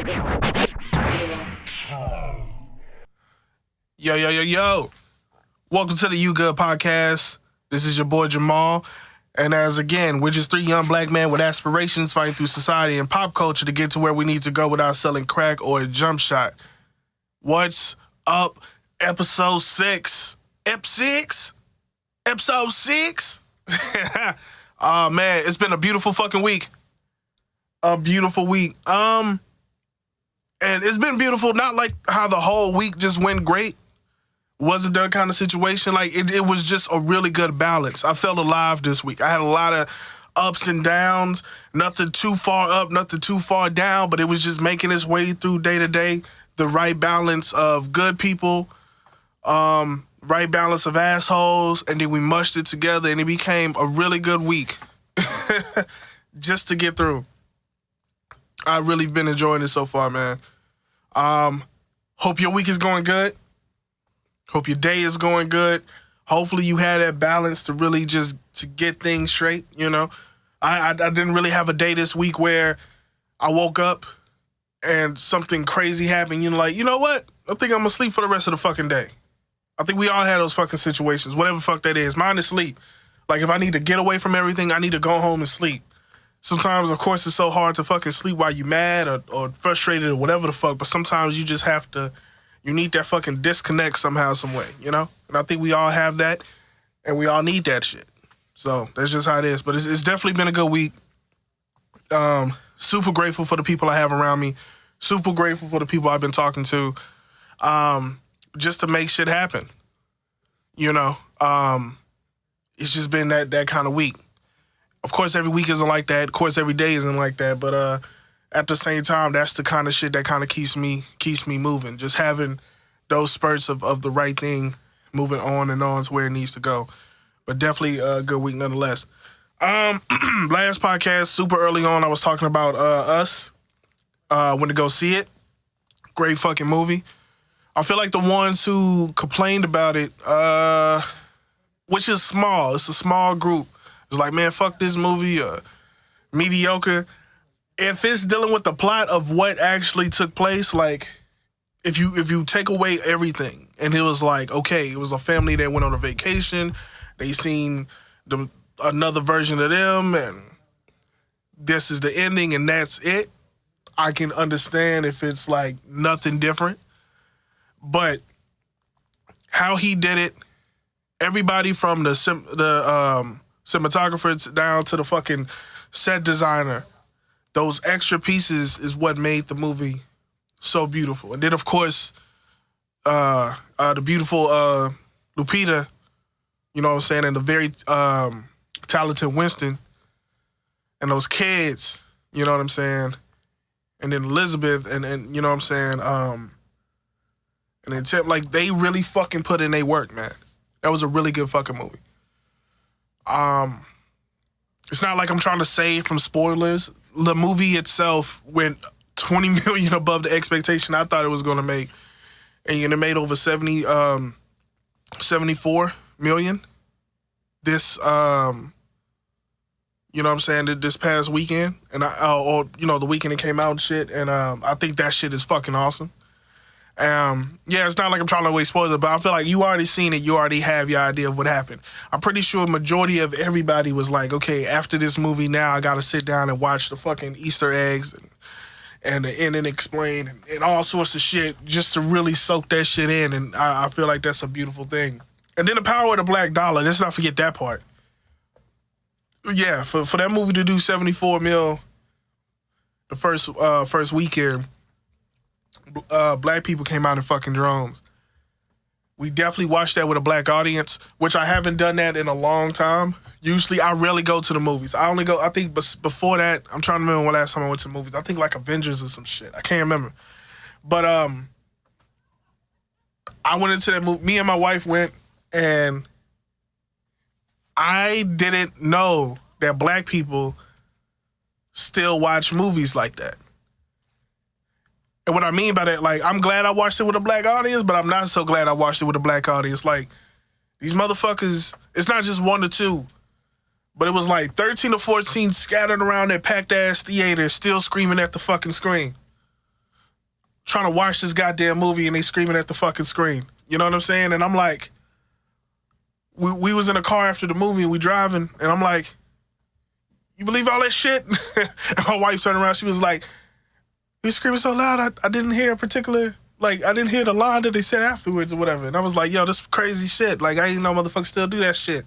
Yo, yo, yo, yo. Welcome to the You Good podcast. This is your boy Jamal. And as again, we're just three young black men with aspirations fighting through society and pop culture to get to where we need to go without selling crack or a jump shot. What's up? Episode 6. Episode 6? Oh man, it's been a beautiful fucking week. A beautiful week. And it's been beautiful, not like how the whole week just went great. Wasn't that kind of situation. Like, it was just a really good balance. I felt alive this week. I had a lot of ups and downs, nothing too far up, nothing too far down, but it was just making its way through day to day. The right balance of good people, right balance of assholes, and then we mushed it together, and it became a really good week just to get through. I've really been enjoying it so far, man. Hope your week is going good. Hope your day is going good. Hopefully you had that balance to really just to get things straight, you know. I didn't really have a day this week where I woke up and something crazy happened. You know, like, you know what? I think I'm going to sleep for the rest of the fucking day. I think we all had those fucking situations, whatever the fuck that is. Mine is sleep. Like, if I need to get away from everything, I need to go home and sleep. Sometimes, of course, it's so hard to fucking sleep while you mad or frustrated or whatever the fuck, but sometimes you just have to, you need that fucking disconnect somehow, some way, you know? And I think we all have that, and we all need that shit. So that's just how it is. But it's definitely been a good week. Super grateful for the people I have around me. Super grateful for the people I've been talking to, just to make shit happen. You know, it's just been that kind of week. Of course, every week isn't like that. Of course, every day isn't like that. But at the same time, that's the kind of shit that kind of keeps me moving. Just having those spurts of the right thing, moving on and on to where it needs to go. But definitely a good week nonetheless. Last podcast, super early on, I was talking about Us. Went to go see it. Great fucking movie. I feel like the ones who complained about it, which is small. It's a small group. It's like, man, fuck this movie, mediocre. If it's dealing with the plot of what actually took place, like, if you take away everything, and it was like, okay, it was a family that went on a vacation, they seen another version of them, and this is the ending, and that's it. I can understand if it's like nothing different, but how he did it, everybody from the cinematographer down to the fucking set designer, those extra pieces is what made the movie so beautiful. And then, of course, the beautiful Lupita, you know what I'm saying, and the very talented Winston, and those kids, you know what I'm saying, and then Elizabeth, and you know what I'm saying, and then Tim, like, they really fucking put in their work, man. That was a really good fucking movie. It's not like I'm trying to save from spoilers. The movie itself went 20 million above the expectation I thought it was going to make. And it made over 74 million this, you know what I'm saying, this past weekend. And you know, the weekend it came out and shit. And I think that shit is fucking awesome. Yeah, it's not like I'm trying to waste spoilers, but I feel like you already seen it. You already have your idea of what happened. I'm pretty sure majority of everybody was like, okay, after this movie, now I got to sit down and watch the fucking Easter eggs and the end and explain and all sorts of shit just to really soak that shit in. And I feel like that's a beautiful thing. And then the power of the black dollar. Let's not forget that part. Yeah, for that movie to do 74 mil the first weekend, black people came out in fucking drones. We definitely watched that with a black audience, which I haven't done that in a long time. Usually, I rarely go to the movies. I only go, I think before that, I'm trying to remember when last time I went to the movies. I think like Avengers or some shit. I can't remember. But I went into that movie. Me and my wife went, and I didn't know that black people still watch movies like that. And what I mean by that, like, I'm glad I watched it with a black audience, but I'm not so glad I watched it with a black audience. Like, these motherfuckers, it's not just 1 or 2, but it was like 13 or 14 scattered around that packed-ass theater still screaming at the fucking screen. trying to watch this goddamn movie and they screaming at the fucking screen. You know what I'm saying? And I'm like, we was in a car after the movie and we driving, and I'm like, you believe all that shit? And my wife turned around, she was like, you were screaming so loud, I didn't hear a particular, like, I didn't hear the line that they said afterwards or whatever. And I was like, yo, this is crazy shit. Like, I ain't know motherfuckers still do that shit.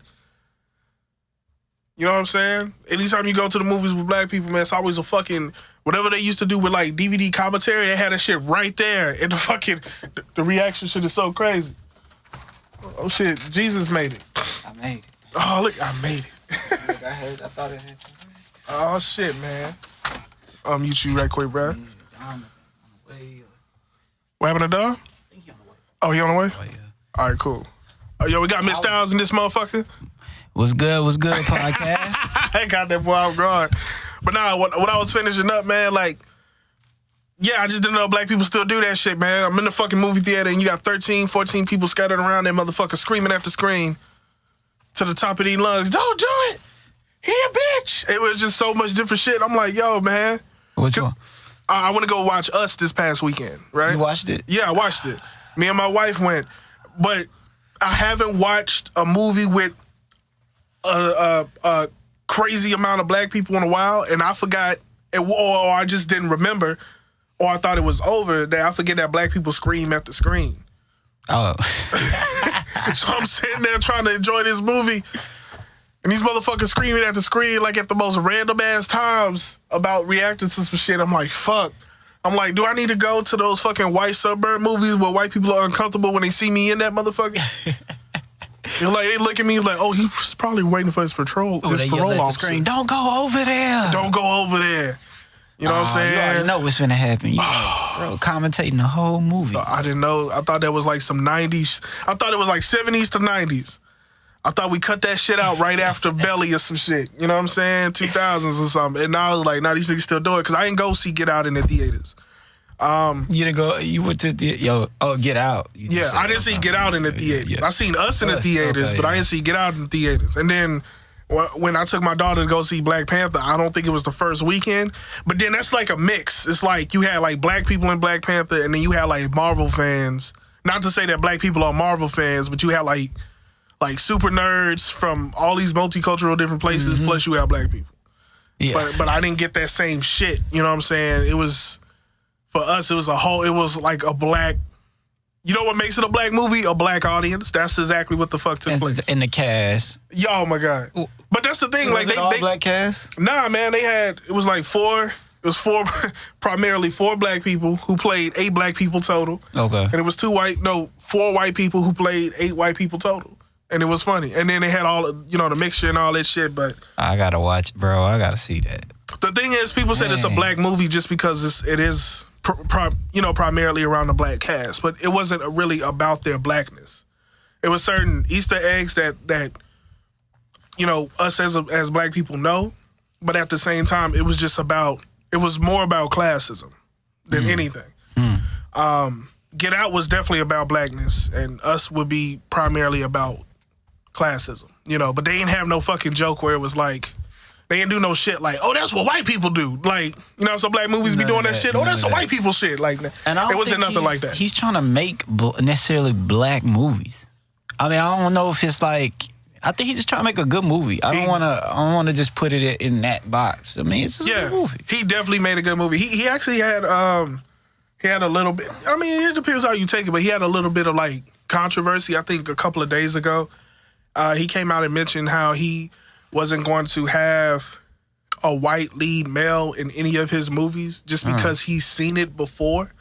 You know what I'm saying? Anytime you go to the movies with black people, man, it's always a fucking, whatever they used to do with, like, DVD commentary, they had that shit right there. And the fucking, the reaction shit is so crazy. Oh, shit, Jesus made it. I made it. Oh, look, I made it. Look, I thought it had. Oh, shit, man. I'll mute you right quick, bro. What happened to Dom? Oh, he on the way? Oh, yeah. All right, cool. Yo, we got Miss Styles in this motherfucker. What's good, podcast? I got that boy off guard. But nah, when I was finishing up, man, like, yeah, I just didn't know black people still do that shit, man. I'm in the fucking movie theater and you got 13, 14 people scattered around that motherfucker screaming at the screen to the top of their lungs, don't do it! He a bitch! It was just so much different shit. I'm like, yo, man. Which one? I want to go watch Us this past weekend, right? You watched it? Yeah, I watched it. Me and my wife went. But I haven't watched a movie with a crazy amount of black people in a while, and I forgot, or I just didn't remember, or I thought it was over, that I forget that black people scream at the screen. Oh. So I'm sitting there trying to enjoy this movie, and these motherfuckers screaming at the screen like at the most random ass times about reacting to some shit. I'm like, fuck. I'm like, do I need to go to those fucking white suburb movies where white people are uncomfortable when they see me in that motherfucker? They're like, they look at me like, oh, he's probably waiting for his parole officer. Screen. Don't go over there. Don't go over there. You know what I'm saying? You already know what's finna happen. You bro, commentating the whole movie. I didn't know. I thought that was like some 90s. I thought it was like 70s to 90s. I thought we cut that shit out right after Belly or some shit. You know what I'm saying? 2000s or something. And now I was like, nah, these niggas still do it. Because I didn't go see Get Out in the theaters. You didn't go, you went to the, Get Out. Yeah, I didn't see Get Out in the theaters. Yeah. I seen Us in the theaters, but I didn't see Get Out in the theaters. And then when I took my daughter to go see Black Panther, I don't think it was the first weekend. But then that's like a mix. It's like you had like black people in Black Panther, and then you had like Marvel fans. Not to say that black people are Marvel fans, but you had like super nerds from all these multicultural different places, plus you have black people. Yeah. But I didn't get that same shit. You know what I'm saying? It was, for us, it was like a black, you know what makes it a black movie? A black audience. That's exactly what the fuck took place. In the cast. Yo, oh my God. But that's the thing. Was it all black cast? Nah, man, it was like primarily four black people who played 8 black people total. Okay. And it was 4 white people who played 8 white people total. And it was funny. And then they had all, the mixture and all that shit, but I gotta watch, bro. I gotta see that. The thing is, people said it's a black movie just because it is primarily around the black cast, but it wasn't really about their blackness. It was certain Easter eggs that us as black people know, but at the same time, it was more about classism than anything. Get Out was definitely about blackness, and Us would be primarily about classism, but they didn't have no fucking joke where it was like, they didn't do no shit like, oh, that's what white people do. Like, some black movies be doing that shit. Oh, that's some white people shit. Like, and it wasn't nothing like that. He's trying to make necessarily black movies. I mean, I don't know if it's like, I think he's just trying to make a good movie. I don't want to just put it in that box. I mean, it's just a good movie. He definitely made a good movie. He actually had a little bit, I mean, it depends how you take it, but he had a little bit of like controversy. I think a couple of days ago, he came out and mentioned how he wasn't going to have a white lead male in any of his movies just because he's seen it before.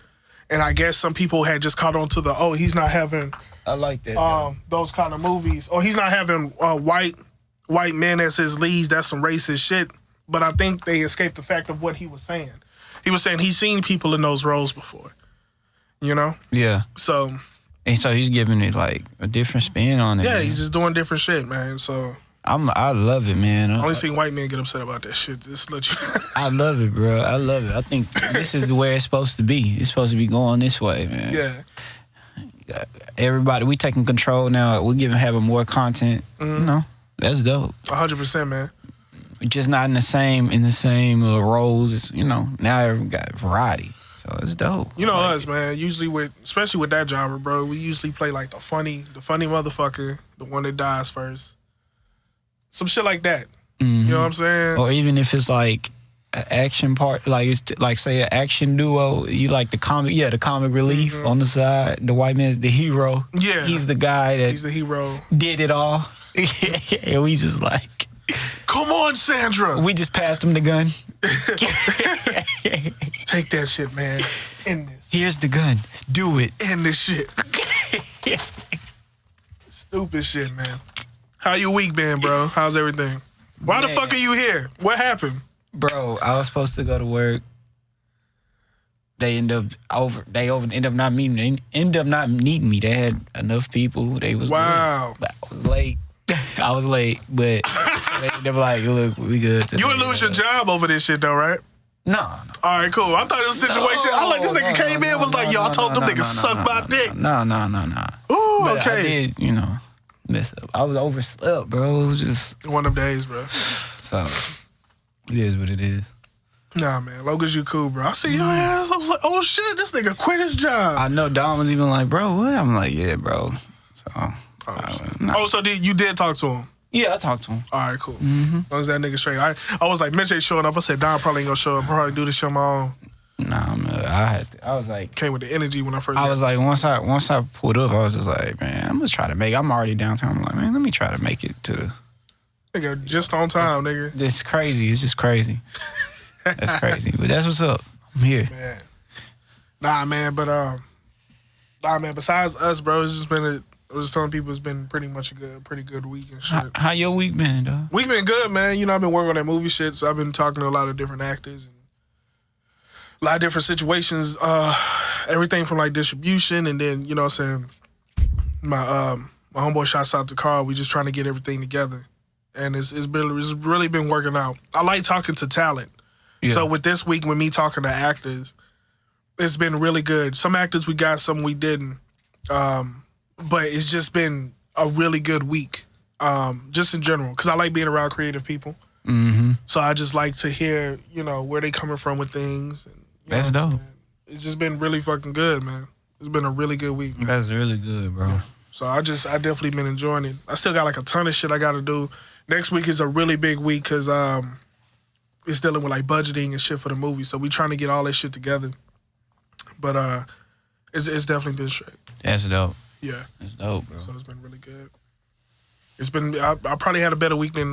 And I guess some people had just caught on to he's not having I like that those kind of movies. Or he's not having white men as his leads. That's some racist shit. But I think they escaped the fact of what he was saying. He was saying he's seen people in those roles before. Yeah. So he's giving it like a different spin on it. Yeah, man. He's just doing different shit, man. So I love it, man. I only seen white men get upset about that shit. Just let you. I love it, bro. I love it. I think this is the way it's supposed to be. It's supposed to be going this way, man. Yeah. Everybody, we taking control now. We're having more content. That's dope. 100%, man. Just not in the same roles. Now everyone got variety. So it's dope. You know us, man. Usually especially with that genre, bro, we usually play like the funny motherfucker, the one that dies first. Some shit like that. Mm-hmm. You know what I'm saying? Or even if it's like an action part, like it's like say an action duo, you like the comic relief on the side. The white man's the hero. Yeah. He's the guy that he's the hero. Did it all. And we just like, come on, Sandra. We just passed him the gun. Take that shit, man. End this. Here's the gun. Do it. End this shit. Stupid shit, man. How your week been, bro? How's everything? Why the fuck are you here? What happened? Bro, I was supposed to go to work. They end up not meeting me. They had enough people. They was wow. Good. But I was late. But so they were like, look, we good. You would lose your job over this shit though, right? No. All right, cool. I thought it was a situation. I like this nigga came in was like, yo, I told them niggas suck my dick. No. Ooh, but okay. I did, mess up. I was overslept, bro. It was just one of them days, bro. So it is what it is. Nah, man. Long as you cool, bro. I see your ass. I was like, oh shit, this nigga quit his job. I know Don was even like, bro, what? I'm like, yeah, bro. So. So you did talk to him? Yeah, I talked to him. All right, cool. As long as that nigga straight. I was like, Mitch ain't showing up. I said, Don probably ain't gonna show up. I'll probably do this shit on my own. Nah, man. I was like, came with the energy when I first. I was like, once I pulled up, I was just like, man, I'm gonna try to make. I'm already downtown. I'm like, man, let me try to make it to the. Nigga, just on time, nigga. It's crazy. It's just crazy. That's crazy, but that's what's up. I'm here. Man. Nah, man. Besides us, bro, it's just been I was telling people it's been pretty much a pretty good week and shit. How your week been, dog? Week been good, man. I've been working on that movie shit, so I've been talking to a lot of different actors and a lot of different situations. Everything from like distribution, and then what I'm saying, my homeboy shouts out to Carl. We just trying to get everything together, and it's really been working out. I like talking to talent, so with this week, with me talking to actors, it's been really good. Some actors we got, some we didn't. But it's just been a really good week, just in general, because I like being around creative people. Mm-hmm. So I just like to hear, where they coming from with things. And, that's dope. It's just been really fucking good, man. It's been a really good week. That's really good, bro. So I definitely been enjoying it. I still got like a ton of shit I got to do. Next week is a really big week because it's dealing with like budgeting and shit for the movie. So we trying to get all that shit together. But it's definitely been straight. That's dope. Yeah. It's dope, bro. So it's been really good. It's been I probably had a better week than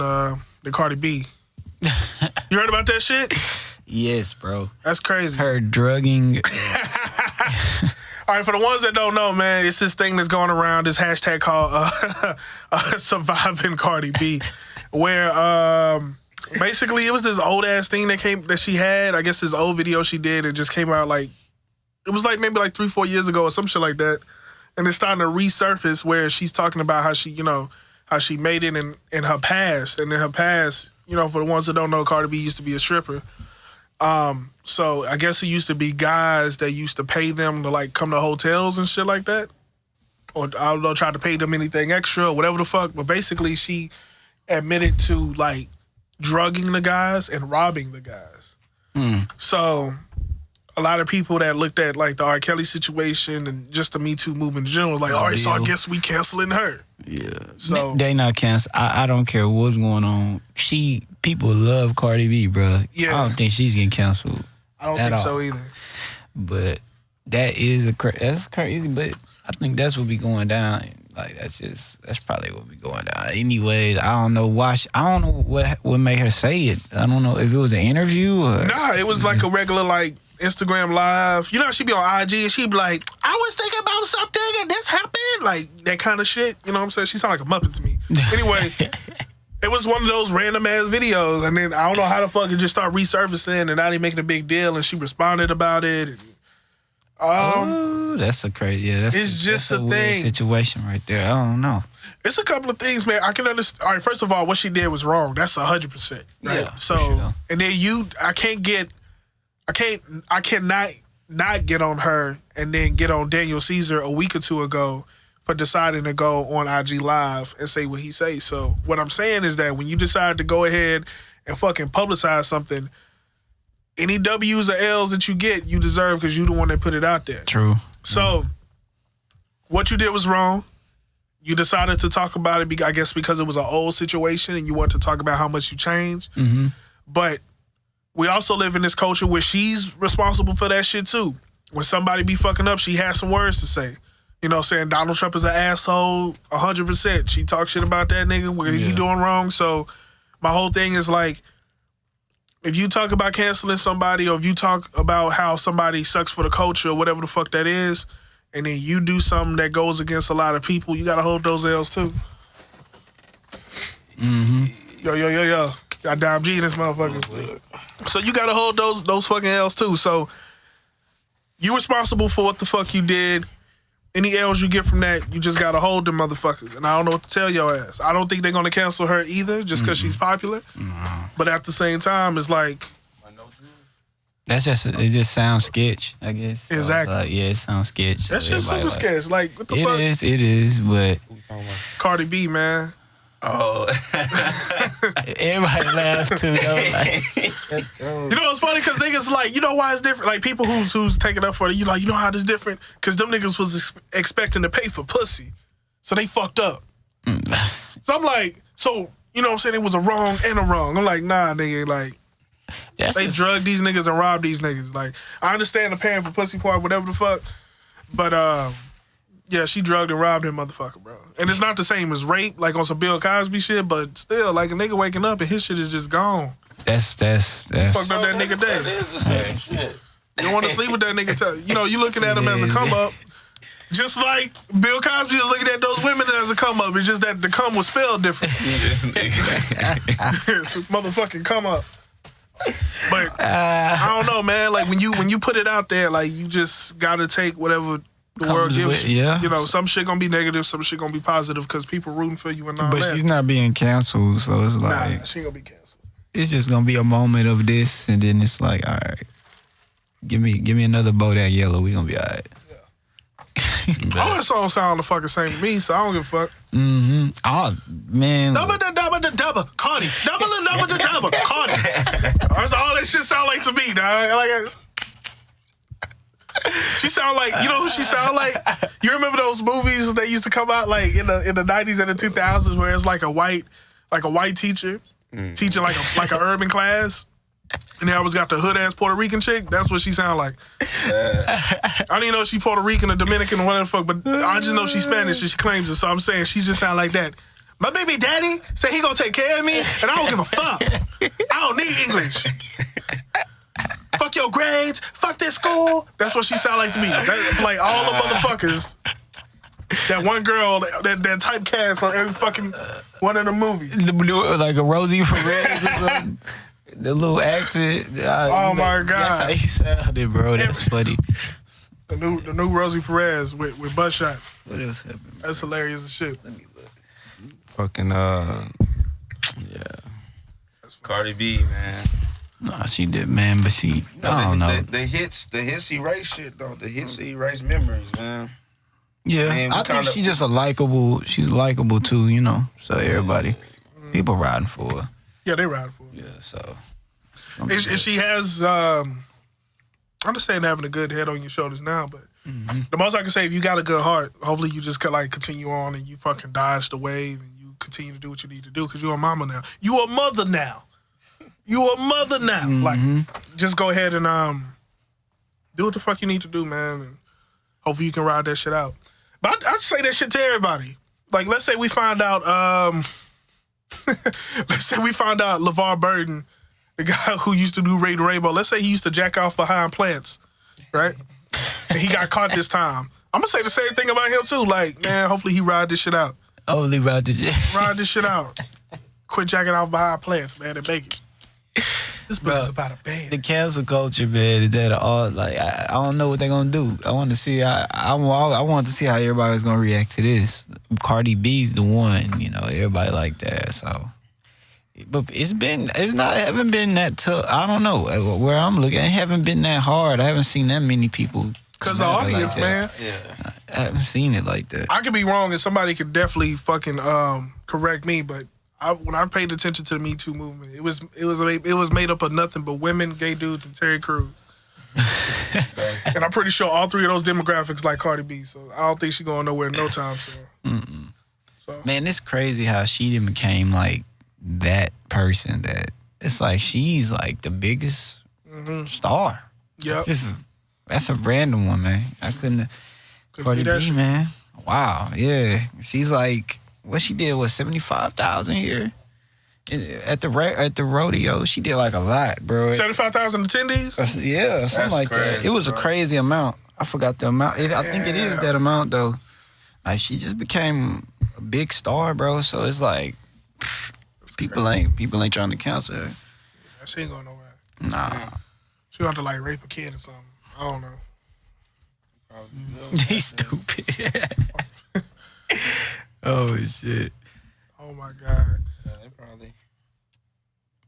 Cardi B. You heard about that shit? Yes, bro. That's crazy. Her drugging. All right, for the ones that don't know, man, it's this thing that's going around, this hashtag called Surviving Cardi B, where basically it was this old ass thing that she had. I guess this old video she did, it just came out like, it was like maybe like 3-4 years ago or some shit like that. And it's starting to resurface where she's talking about how she, how she made it in her past. And in her past, for the ones that don't know, Cardi B used to be a stripper. So I guess it used to be guys that used to pay them to like come to hotels and shit like that. Or I don't know, try to pay them anything extra or whatever the fuck. But basically she admitted to like drugging the guys and robbing the guys. So a lot of people that looked at like the R. Kelly situation and just the Me Too movement in general was like, all right, so I guess we canceling her. Yeah. So they not cancel. I don't care what's going on. People love Cardi B, bro. Yeah. I don't think she's getting canceled. I don't think so either. But that's crazy. But I think that's what be going down. Like that's probably what be going down. Anyways, I don't know why. I don't know what made her say it. I don't know if it was an interview or. Nah, it was like a regular like Instagram live. You know, she'd be on IG and she'd be like, I was thinking about something and this happened. Like that kind of shit. You know what I'm saying? She sounded like a Muppet to me. Anyway, it was one of those random ass videos. And then I don't know how the fuck it just started resurfacing and now they making a big deal and she responded about it. And, that's a crazy, it's just a a weird thing. Situation right there. I don't know. It's a couple of things, man. I can understand. All right, first of all, what she did was wrong. That's 100%. Right? Yeah. So, sure. And then I cannot not get on her and then get on Daniel Caesar a week or two ago for deciding to go on IG Live and say what he says. So what I'm saying is that when you decide to go ahead and fucking publicize something, any W's or L's that you get, you deserve because you the one that put it out there. True. So, what you did was wrong. You decided to talk about it, I guess, because it was an old situation and you want to talk about how much you changed. Mm-hmm. But we also live in this culture where she's responsible for that shit too. When somebody be fucking up, she has some words to say. You know, saying Donald Trump is an asshole, 100%. She talks shit about that nigga when he doing wrong. So my whole thing is like, if you talk about canceling somebody or if you talk about how somebody sucks for the culture or whatever the fuck that is, and then you do something that goes against a lot of people, you got to hold those L's too. Mm-hmm. Yo. Got Dime G in this motherfucker. So you got to hold those fucking L's too. So you responsible for what the fuck you did. Any L's you get from that, you just got to hold them motherfuckers. And I don't know what to tell your ass. I don't think they're going to cancel her either just because she's popular. But at the same time, it's like... It just sounds sketch, I guess. So exactly. It sounds sketch. That shit's super sketch. Like, what the fuck? It is, but... Cardi B, man. Oh. Everybody laughed too, though. Like, you know what's funny? Because niggas like, you know why it's different? Like, people who's taking up for it, you like, you know how this different? Because them niggas was expecting to pay for pussy. So they fucked up. So I'm like, so, you know what I'm saying? It was a wrong and a wrong. I'm like, nah, nigga, like... They drug these niggas and robbed these niggas. Like, I understand the paying for pussy part, whatever the fuck. But, yeah, she drugged and robbed him, motherfucker, bro. And it's not the same as rape, like on some Bill Cosby shit, but still, like a nigga waking up and his shit is just gone. That's fucked up that nigga day. That is the same shit. You don't want to sleep with that nigga. You know, you looking at him as a come up. Just like Bill Cosby was looking at those women as a come up. It's just that the come was spelled different. This nigga. It's a motherfucking come up. But I don't know, man. Like when you put it out there, like you just gotta take whatever the world gives you. Yeah. You know, some shit gonna be negative, some shit gonna be positive because people rooting for you and all but that. She's not being canceled, so it's like... Nah, she ain't gonna be canceled. It's just gonna be a moment of this, and then it's like, all right, give me another Bodak Yellow. We gonna be all right. All that songs sound the fucking same to me, so I don't give a fuck. Mm-hmm. Oh, man. Double, Cardi. Double, Cardi. That's all that shit sound like to me, dog. Like, she sound like, you know who she sound like? You remember those movies that used to come out like in the 90s and the 2000s where it's like a white teacher teaching like an urban class? And they always got the hood-ass Puerto Rican chick. That's what she sound like. I don't even know if she Puerto Rican or Dominican or whatever the fuck, but I just know she's Spanish and she claims it, so I'm saying she just sound like that. My baby daddy said he gonna take care of me, and I don't give a fuck. I don't need English. Fuck your grades. Fuck this school. That's what she sound like to me. That's like all the motherfuckers. That one girl that typecast on every fucking one of the movies. Like a Rosie Perez or something. The little actor. Oh my God. That's how he sounded, bro. That's funny. The new Rosie Perez with butt shots. What else happened? That's hilarious as shit. Let me look. Fucking, yeah. Cardi B, man. No, she did, man, but she, I don't know. The hits erase shit, though. The hits erase memories, man. Yeah, Man, I think she's just she's likable too, you know. So everybody, people riding for her. Yeah, they riding for her. Yeah, so. And she has, I understand having a good head on your shoulders now, but the most I can say, if you got a good heart, hopefully you just could like continue on and you fucking dodge the wave and you continue to do what you need to do because you're a mama now. You a mother now. You a mother now. Like, just go ahead and do what the fuck you need to do, man. And hopefully you can ride that shit out. But I'd say that shit to everybody. Like, let's say we find out, LeVar Burton, the guy who used to do Raid the Rainbow, let's say he used to jack off behind plants, right? And he got caught this time. I'm gonna say the same thing about him too. Like, man, hopefully he ride this shit out. Only ride this shit. Ride this shit out. Quit jacking off behind plants, man, and make it. This book is about a band. The cancel culture, man, is at all. Like, I don't know what they're gonna do. I want to see. I want to see how everybody's gonna react to this. Cardi B's the one, you know. Everybody like that, so. But haven't been that tough. I don't know where I'm looking. It haven't been that hard. I haven't seen that many people. Cause the audience, like man. Yeah. I haven't seen it like that. I could be wrong, and somebody could definitely fucking correct me, but when I paid attention to the Me Too movement, it was made up of nothing but women, gay dudes, and Terry Crews. And I'm pretty sure all three of those demographics like Cardi B, so I don't think she's going nowhere in no time soon. So. Man, it's crazy how she done became like that person that it's like she's like the biggest star. Yep. That's a random one, man. I couldn't Cardi B, shit. man. Wow, yeah. She's like, what she did was 75,000 here at the rodeo. She did like a lot, bro. 75,000 attendees. Yeah, something That's like crazy, that. It was a bro. crazy amount. I forgot the amount. I think it is that amount though. Like she just became a big star, bro. So it's like people ain't trying to cancel her. She ain't going nowhere. Nah, She gonna have to like rape a kid or something. I don't know. he's stupid. Oh shit. Oh my God. Yeah, they probably.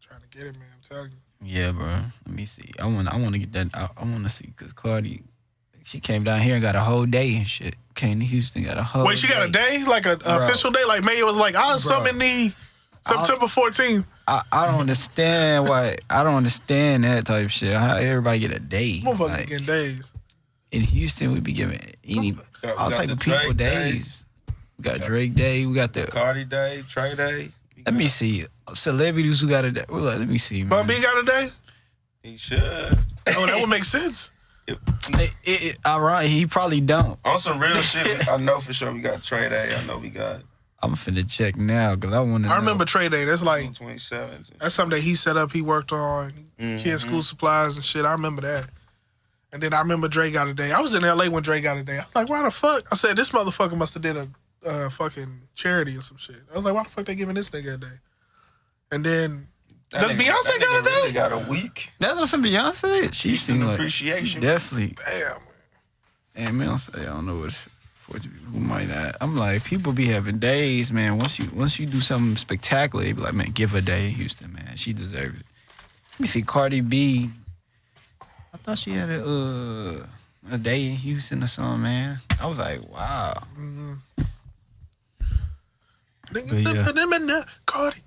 Trying to get it, man. I'm telling you. Yeah, bro. Let me see. I want to get that. I want to see because Cardi, she came down here and got a whole day and shit. Came to Houston, got a whole. Wait, she got a day? Like an official day? Like May was like, I'll summon the September 14th. I don't understand why. I don't understand that type of shit. How everybody get a day? Motherfuckers Like, getting days. in Houston, we be giving all got type the of people Drake Day. days. We got Drake Day. We got the. Cardi Day, Trey Day. Let me see. Celebrities who got a day. Well, let me see, man. Bun B got a day? He should. Oh, that would make sense. Ironic, he probably don't. On some real shit, I know for sure we got Trey Day. I know we got I'm finna check now because I want to. I remember Trey Day. That's like 27. that's something that he set up. He worked on kids' school supplies and shit. I remember that. And then I remember Dre got a day. I was in LA when Dre got a day. I was like, why the fuck? I said, this motherfucker must have did a fucking charity or some shit. I was like, why the fuck they giving this nigga a day? And then does Beyonce got a day? Really got a week. That's what's in Beyonce. She Houston seemed like appreciation. she definitely. Damn. And Beyonce, I don't know what it's for people who might not. I'm like, people be having days, man. Once you do something spectacular, they be like, man, give her a day in Houston, man. She deserves it. Let me see, Cardi B. I thought she had a day in Houston or something, man. I was like, wow. Cardi. Cardi.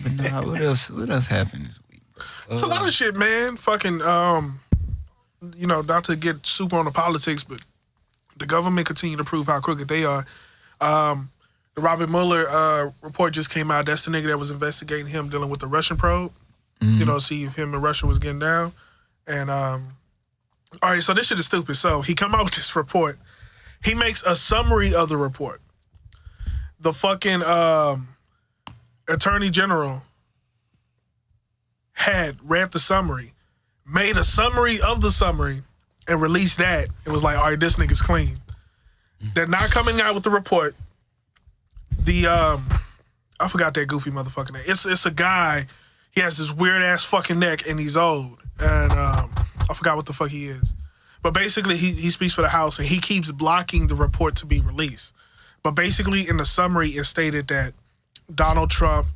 But nah, what else happened this week, bro? It's a lot of shit, man. Fucking, not to get super on the politics, but the government continue to prove how crooked they are. The Robert Mueller report just came out. That's the nigga that was investigating him dealing with the Russian probe. See if him and Russia was getting down. And, all right, so this shit is stupid. So he come out with this report. He makes a summary of the report. The fucking attorney general had read the summary, made a summary of the summary, and released that. It was like, all right, this nigga's clean. They're not coming out with the report. I forgot that goofy motherfucking name. It's a guy. He has this weird ass fucking neck and he's old. And I forgot what the fuck he is. But basically, he speaks for the House and he keeps blocking the report to be released. But basically, in the summary, it stated that Donald Trump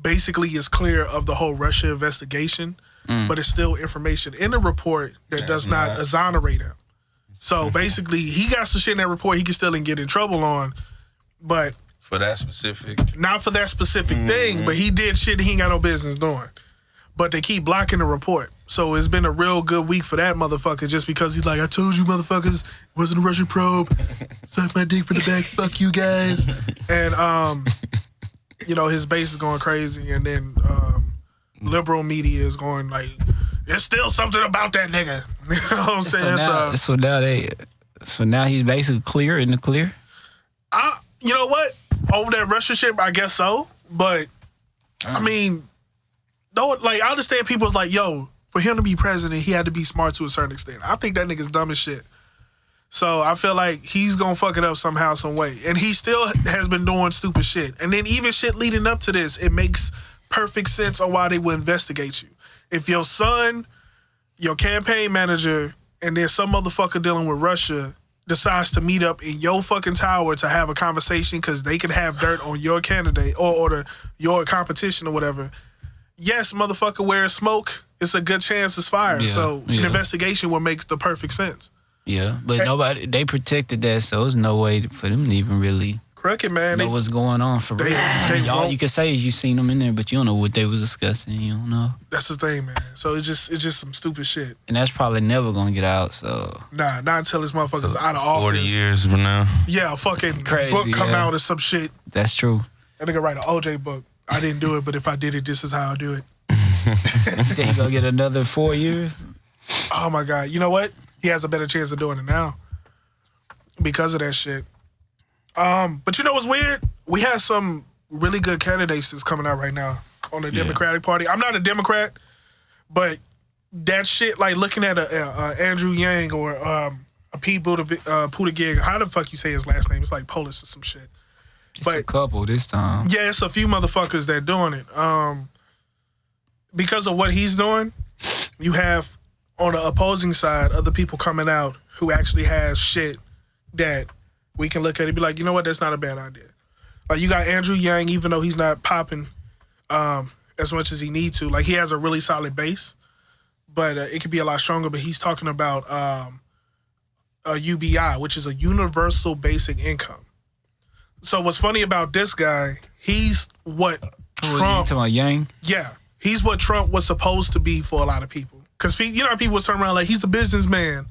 basically is clear of the whole Russia investigation, but it's still information in the report that does not exonerate him. So basically, he got some shit in that report he can still get in trouble on, but For that specific. not for that specific thing, but he did shit he ain't got no business doing. But they keep blocking the report. So it's been a real good week for that motherfucker just because he's like, I told you motherfuckers, it wasn't a Russian probe. Suck my dick for the back, fuck you guys. And, his base is going crazy. And then liberal media is going like, there's still something about that nigga. You know what I'm saying? So now he's basically clear in the clear? You know what? Over that Russia shit, I guess so. But, I mean, I understand people's like, yo, for him to be president, he had to be smart to a certain extent. I think that nigga's dumb as shit. So I feel like he's going to fuck it up somehow, some way. And he still has been doing stupid shit. And then even shit leading up to this, it makes perfect sense on why they would investigate you. If your son, your campaign manager, and there's some motherfucker dealing with Russia decides to meet up in your fucking tower to have a conversation because they can have dirt on your candidate or your competition or whatever, yes, motherfucker, where it's smoke, it's a good chance it's fire. Yeah, So an investigation will make the perfect sense. Yeah, but they protected that, so there's no way for them to even really Crooked, man. know what's going on for real. All you can say is you seen them in there, but you don't know what they was discussing. You don't know. That's the thing, man. So it's just some stupid shit. And that's probably never gonna get out. So Nah, not until this motherfucker's out of 40 office. years from now. Yeah, a fucking Crazy, book come yeah. out or some shit. that's true. That nigga write an OJ book. I didn't do it, but if I did it, this is how I do it. Think he gonna get another 4 years? Oh my God. You know what? He has a better chance of doing it now because of that shit. But you know what's weird? We have some really good candidates that's coming out right now on the Democratic Party. I'm not a Democrat, but that shit, like looking at a Andrew Yang or a Pete Buttigieg, how the fuck you say his last name? It's like Polish or some shit. Just a couple this time. Yeah, it's a few motherfuckers that doing it. Because of what he's doing, you have on the opposing side other people coming out who actually has shit that we can look at and be like, you know what, that's not a bad idea. Like you got Andrew Yang, even though he's not popping as much as he needs to. Like he has a really solid base, but it could be a lot stronger. But he's talking about a UBI, which is a universal basic income. So what's funny about this guy, he's what Who are you Trump, talking about Yang? yeah, he's what Trump was supposed to be for a lot of people. Because you know how people turn around like, he's a businessman.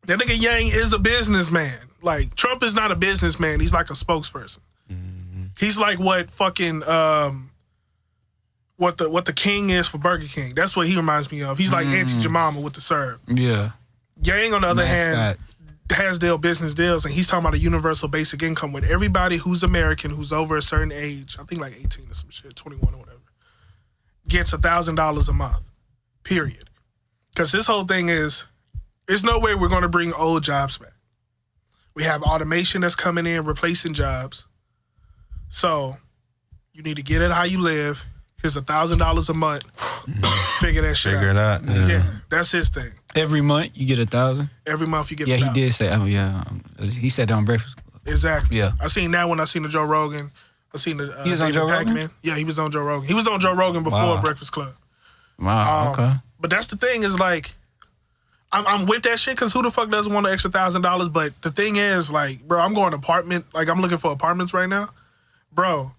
That nigga Yang is a businessman. Like, Trump is not a businessman. He's like a spokesperson. Mm-hmm. He's like what fucking, what the king is for Burger King. That's what he reminds me of. He's like Auntie Jemima with the serve. Yeah. Yang, on the other hand, Mascot. has their business deals, and he's talking about a universal basic income with everybody who's American, who's over a certain age, I think like 18 or some shit, 21 or whatever, gets $1,000 a month, period. Because this whole thing is, there's no way we're going to bring old jobs back. We have automation that's coming in, replacing jobs. So you need to get it how you live. Here's $1,000 a month. Figure that shit Figure it out. Yeah, that's his thing. Every month you get 1,000. Every month you get Yeah, $1,000. he did say. Oh yeah, he said that on Breakfast Club. Exactly. Yeah. I seen that when I seen the Joe Rogan. I seen the He was on David Joe Rogan? Pakman. Yeah, he was on Joe Rogan. He was on Joe Rogan before Wow. Breakfast Club. Wow. Okay. But that's the thing is like, I'm with that shit because who the fuck doesn't want an extra $1,000? But the thing is like, bro, I'm going apartment. Like I'm looking for apartments right now, bro.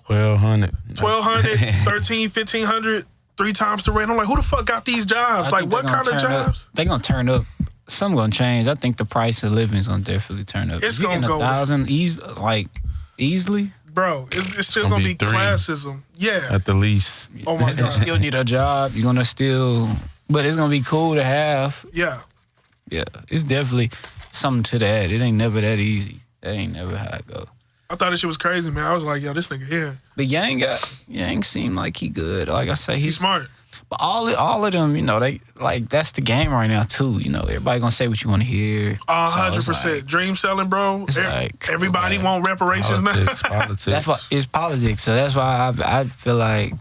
1,200. 1,200, 13, 1,500, 3 times the rent. I'm like, who the fuck got these jobs? I Like think what they're gonna kind of turn up. jobs? They gonna turn up. Something gonna change. I think the price of living is gonna definitely turn up. It's If you gonna getting go- 1,000 easily. Bro, it's still Gonna gonna be be 3. classism. Yeah. At the least. Oh my You god. still need a job. You're gonna still, but it's gonna be cool to have. Yeah. Yeah, it's definitely something to that. It ain't never that easy. That ain't never how it go. I thought this shit was crazy, man. I was like, yo, this nigga here. But Yang seem like he good. Like I say, He's he's smart. But all of them, you know, they like that's the game right now too. You know, everybody gonna say what you want to hear. So it's 100%. like- Dream selling, bro. It's like, Everybody okay. want reparations Politics. now. Politics. That's why it's politics. So that's why I feel like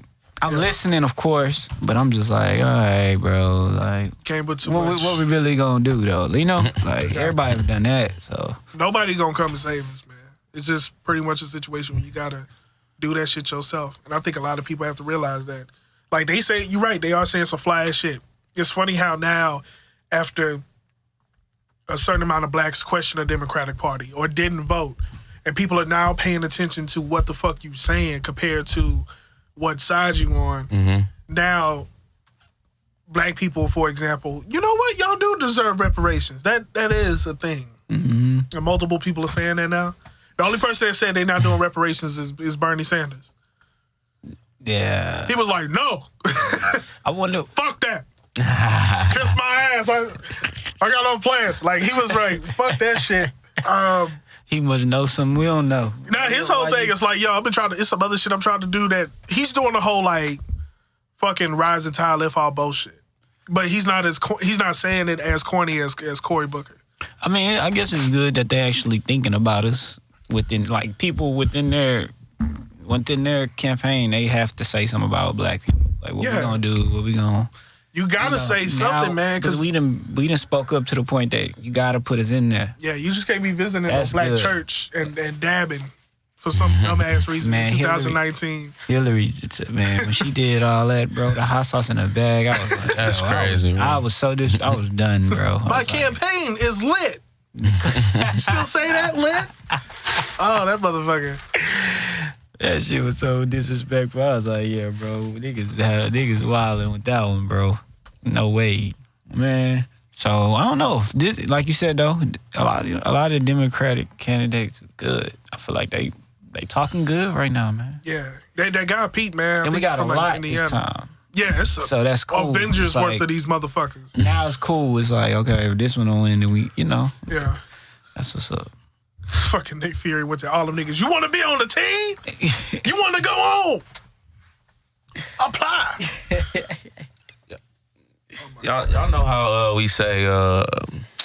I'm listening, of course, but I'm just like, all right, bro. Like, Can't put too what much. we really gonna do though? You know, like everybody have done that. So Nobody gonna come and save us, man. It's just pretty much a situation where you gotta do that shit yourself. And I think a lot of people have to realize that. Like they say, you're right, they are saying some fly ass shit. It's funny how now, after a certain amount of blacks question the Democratic Party or didn't vote, and people are now paying attention to what the fuck you saying compared to what side you on. Now, black people, for example, you know what? Y'all do deserve reparations. That is a thing. And multiple people are saying that now. The only person that said they're not doing reparations is Bernie Sanders. yeah, He was like, no, I wonder. fuck that. Kiss my ass. I got no plans. Like, he was like, fuck that shit. He must know something we don't know. Now, his whole thing is like, yo, I've been trying to, it's some other shit I'm trying to do that he's doing the whole, like, fucking rise and tide, lift all bullshit. But he's not saying it as corny as Cory Booker. I mean, I guess it's good that they're actually thinking about us within, like, people within their campaign. They have to say something about black people, like what we gonna do, what we gonna. You gotta say something, man, because we done spoke up to the point that you gotta put us in there. yeah, you just can't be visiting a That's black good. church and dabbing. for some dumbass reason Man, in Hillary- 2019. Hillary, man, when she did all that, bro, the hot sauce in the bag, I was like, That's yo, crazy, man. I was done, bro. I My was like, campaign is lit. Still say that, lit? Oh, that motherfucker. that shit was so disrespectful. I was like, yeah, bro, niggas wilding with that one, bro. No way, man. So I don't know. This, like you said though, a lot of Democratic candidates are good. I feel like they talking good right now, man. Yeah. That guy Pete, man. And we got a from, like, lot Indiana. this time. Yeah, it's So that's cool. Avengers It's worth like- of these motherfuckers. Now it's cool. It's like, okay, if this one don't win, then we, Yeah. that's what's up. Fucking Nick Fury went to all them niggas. You want to be on the team? You want to go on? Apply. Y'all know how we say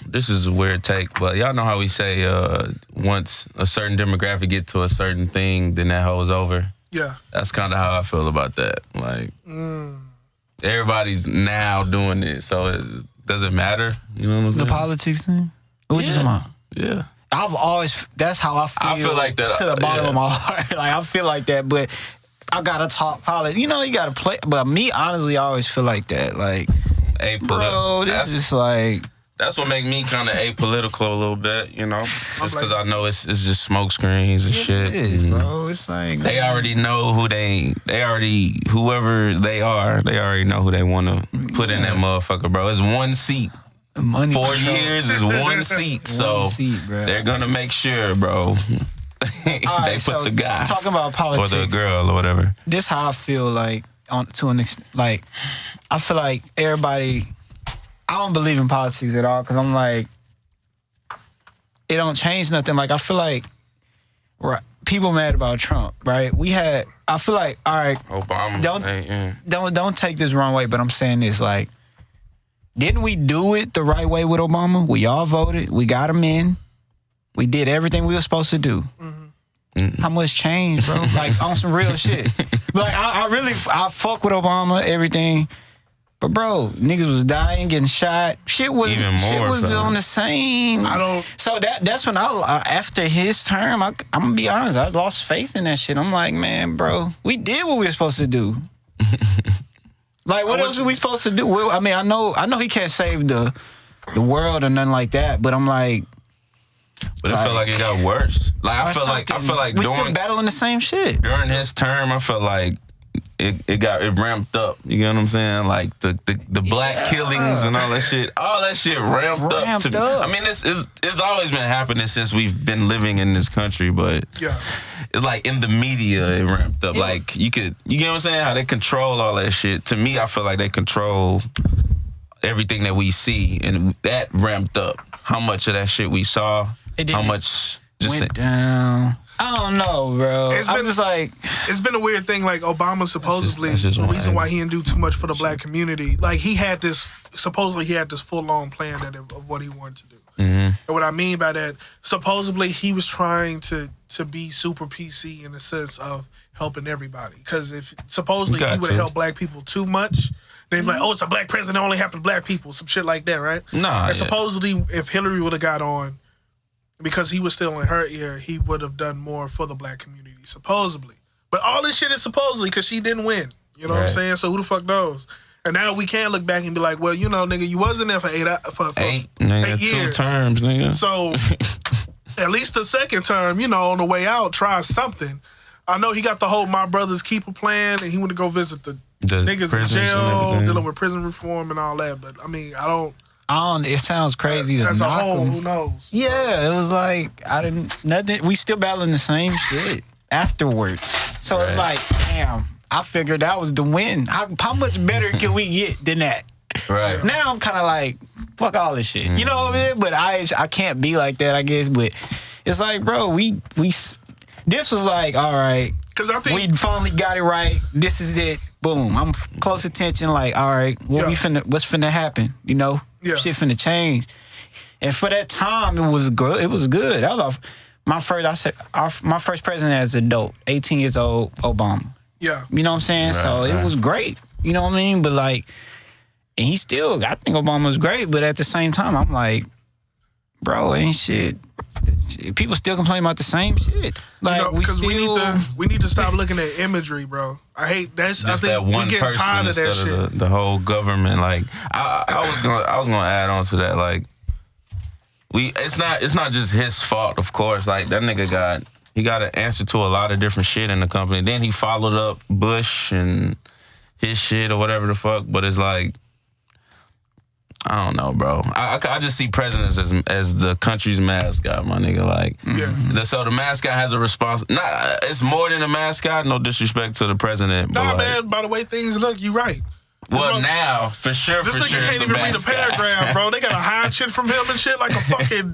this is a weird take, but y'all know how we say once a certain demographic get to a certain thing, then that hoe's over. Yeah. That's kind of how I feel about that. Like everybody's now doing it, so it doesn't matter. You know what I'm saying? The politics thing? What you talking about? Yeah. I've always, that's how I feel. I feel like that, to the bottom yeah. of my heart. Like, I feel like that, but I gotta talk politics. You gotta play. But me, honestly, I always feel like that. Like, bro, this is like. That's what make me kind of apolitical a little bit, just because I know it's just smoke screens and shit. It is, bro. It's like. They already know whoever they are, they already know who they want to put in that motherfucker, bro. It's one seat. Money 4 control. years is one seat, so One seat, bro. they're gonna make sure, bro. They right, put so the guy talking about or politics, the girl or whatever. this how I feel like to an extent. Like, I feel like everybody. I don't believe in politics at all because I'm like, it don't change nothing. Like, I feel like, right, people mad about Trump, right? I feel like, all right, Obama. don't take this wrong way, but I'm saying this, like, didn't we do it the right way with Obama? We all voted. We got him in. We did everything we were supposed to do. How much change, bro? Like, on some real shit. Like, I fuck with Obama, everything. But, bro, niggas was dying, getting shot. Shit was Even more, on the same. So that's when after his term, I'm going to be honest, I lost faith in that shit. I'm like, man, bro, we did what we were supposed to do. Like, what else are we supposed to do? Well, I mean, I know he can't save the world or nothing like that, but I'm like, But it felt like it got worse. Like I feel like we still battling the same shit. during his term, I felt like it ramped up. You get what I'm saying? Like the black killings and all that shit. All that shit ramped up to me. I mean, it's always been happening since we've been living in this country, but it's like in the media it ramped up. Like you get what I'm saying? How they control all that shit. To me, I feel like they control everything that we see, and that ramped up. How much of that shit we saw? How much just went down? I don't know, bro. It's been a weird thing. Like, Obama supposedly, that's just the one reason why angle. he didn't do too much for the black community, like, supposedly he had this full-on plan of what he wanted to do. And what I mean by that, supposedly he was trying to be super PC in the sense of helping everybody. Because if supposedly he would have helped black people too much, they'd be like, oh, it's a black president, it only happened to black people, some shit like that, right? And supposedly if Hillary would have got on, because he was still in her ear, he would have done more for the black community, supposedly. But all this shit is supposedly because she didn't win. You know what I'm saying? So who the fuck knows? And now we can look back and be like, well, nigga, you wasn't there for 8 years. 2 terms, nigga. So at least the second term, on the way out, try something. I know he got the whole My Brother's Keeper plan, and he went to go visit the niggas in jail, dealing with prison reform and all that. But, I mean, it sounds crazy to as a knock whole, him. who knows? Yeah, it was like nothing. We still battling the same shit afterwards. So it's like, damn. I figured that was the win. How much better can we get than that? Right. Now I'm kind of like, fuck all this shit. You know what I mean? But I can't be like that, I guess. But it's like, bro, this was like, all right. Because I think we finally got it right. This is it. Boom. I'm close attention. Like, all right, what's finna happen? Shit finna change. And for that time, it was good. It was good. That was my first president as an adult, 18 years old, Obama. Yeah. You know what I'm saying? Right, So it was great. You know what I mean? But like, and I think Obama was great, but at the same time, I'm like, bro, ain't shit people still complain about the same shit. Like because we need to stop looking at imagery, bro. I hate that's. Just I think that one we get person tired of that instead shit. of the whole government. Like I was gonna add on to that. Like it's not just his fault, of course. Like that nigga got an answer to a lot of different shit in the company. Then he followed up Bush and his shit or whatever the fuck. But it's like, I don't know, bro. I just see presidents as the country's mascot, my nigga. Like, so the mascot has a response. It's more than a mascot. No disrespect to the president. Nah, but man. By the way things look, you right. Well, now for sure. This nigga can't even read a paragraph, bro. They gotta hide shit from him and shit like a fucking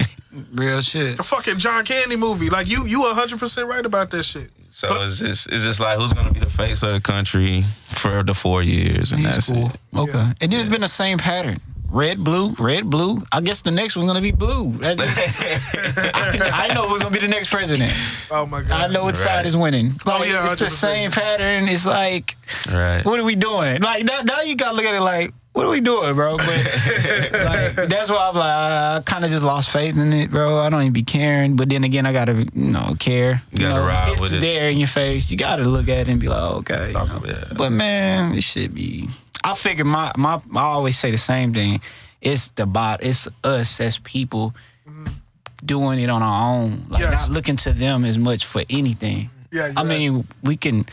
real shit. A fucking John Candy movie. Like you 100% right about that shit. So it's just like who's gonna be the face of the country for the 4 years, and that's cool. it. Okay, Yeah. and then it's been the same pattern. Red, blue, red, blue. I guess the next one's gonna be blue. That's I know who's gonna be the next president. Oh my god. I know which side is winning. Like, yeah, it's the 100%. same pattern. It's like, Right. what are we doing? Like now you gotta look at it like, what are we doing, bro? But like, that's why I'm like, I kind of just lost faith in it, bro. I don't even be caring. But then again, I gotta, care. You gotta ride with it. It's there in your face. You gotta look at it and be like, okay. Talk about it. But man, this should be. I figure I always say the same thing. It's us as people doing it on our own. Like not looking to them as much for anything. Yeah, I mean, we can,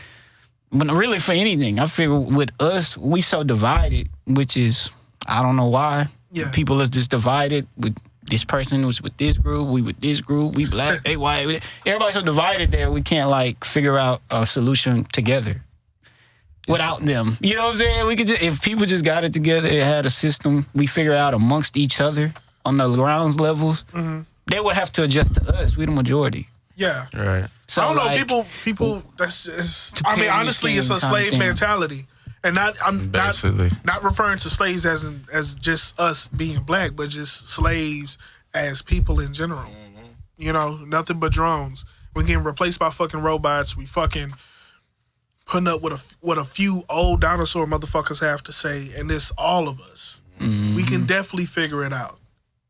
but really for anything. I figure with us, we so divided, which is, I don't know why. Yeah. People are just divided. With this person was with this group, we with this group, we black, they white. Everybody's so divided there, we can't like figure out a solution together. Without them, you know what I'm saying? We could if people just got it together, it had a system we figure out amongst each other on the grounds levels. They would have to adjust to us. We the majority. Yeah. Right. So I don't know. like, People. That's. To I mean, pay honestly, it's a this game kind of slave thing. mentality, and I'm Basically. not referring to slaves as just us being black, but just slaves as people in general. Nothing but drones. We're getting replaced by fucking robots. We fucking putting up what a few old dinosaur motherfuckers have to say, and it's all of us. We can definitely figure it out,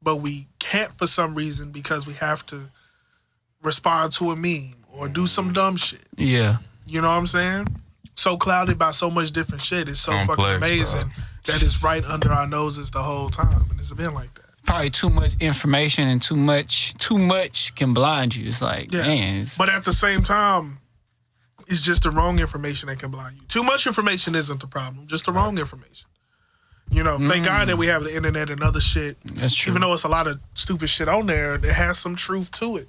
but we can't for some reason because we have to respond to a meme or do some dumb shit. Yeah. You know what I'm saying? So clouded by so much different shit. It's so fucking Complex, amazing that it's right under our noses the whole time, and it's been like that. Probably too much information and too much can blind you. It's like, man. But at the same time, it's just the wrong information that can blind you. Too much information isn't the problem, just the wrong information. Thank God that we have the internet and other shit. That's true. Even though it's a lot of stupid shit on there, it has some truth to it.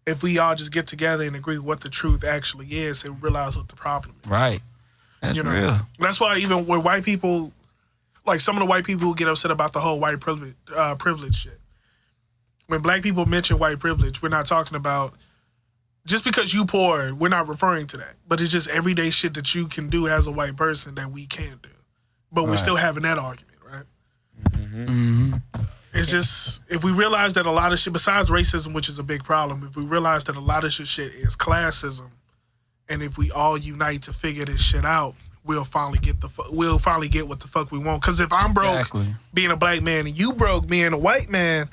If we all just get together and agree what the truth actually is and realize what the problem is. Right. That's real. That's why even with white people, like some of the white people who get upset about the whole white privilege shit. When black people mention white privilege, we're not talking about just because you poor, we're not referring to that. But it's just everyday shit that you can do as a white person that we can't do. But we're still having that argument, right? It's just, if we realize that a lot of shit, besides racism, which is a big problem, if we realize that a lot of shit is classism, and if we all unite to figure this shit out, we'll finally get what the fuck we want. Because if I'm broke being a black man and you broke being a white man,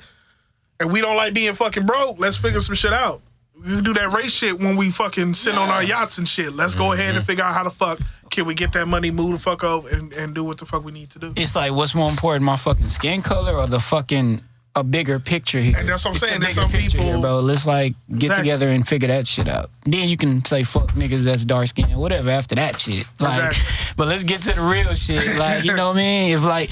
and we don't like being fucking broke, let's figure some shit out. We do that race shit when we fucking sit on our yachts and shit. Let's go ahead and figure out how the fuck can we get that money, move the fuck over, and do what the fuck we need to do. It's like, what's more important, my fucking skin color or the fucking a bigger picture here? And that's what I'm saying. A There's bigger some picture people, here, bro. Let's like get together and figure that shit out. Then you can say fuck niggas that's dark skinned, whatever after that shit. Like, but let's get to the real shit. Like, you know what I mean? If like,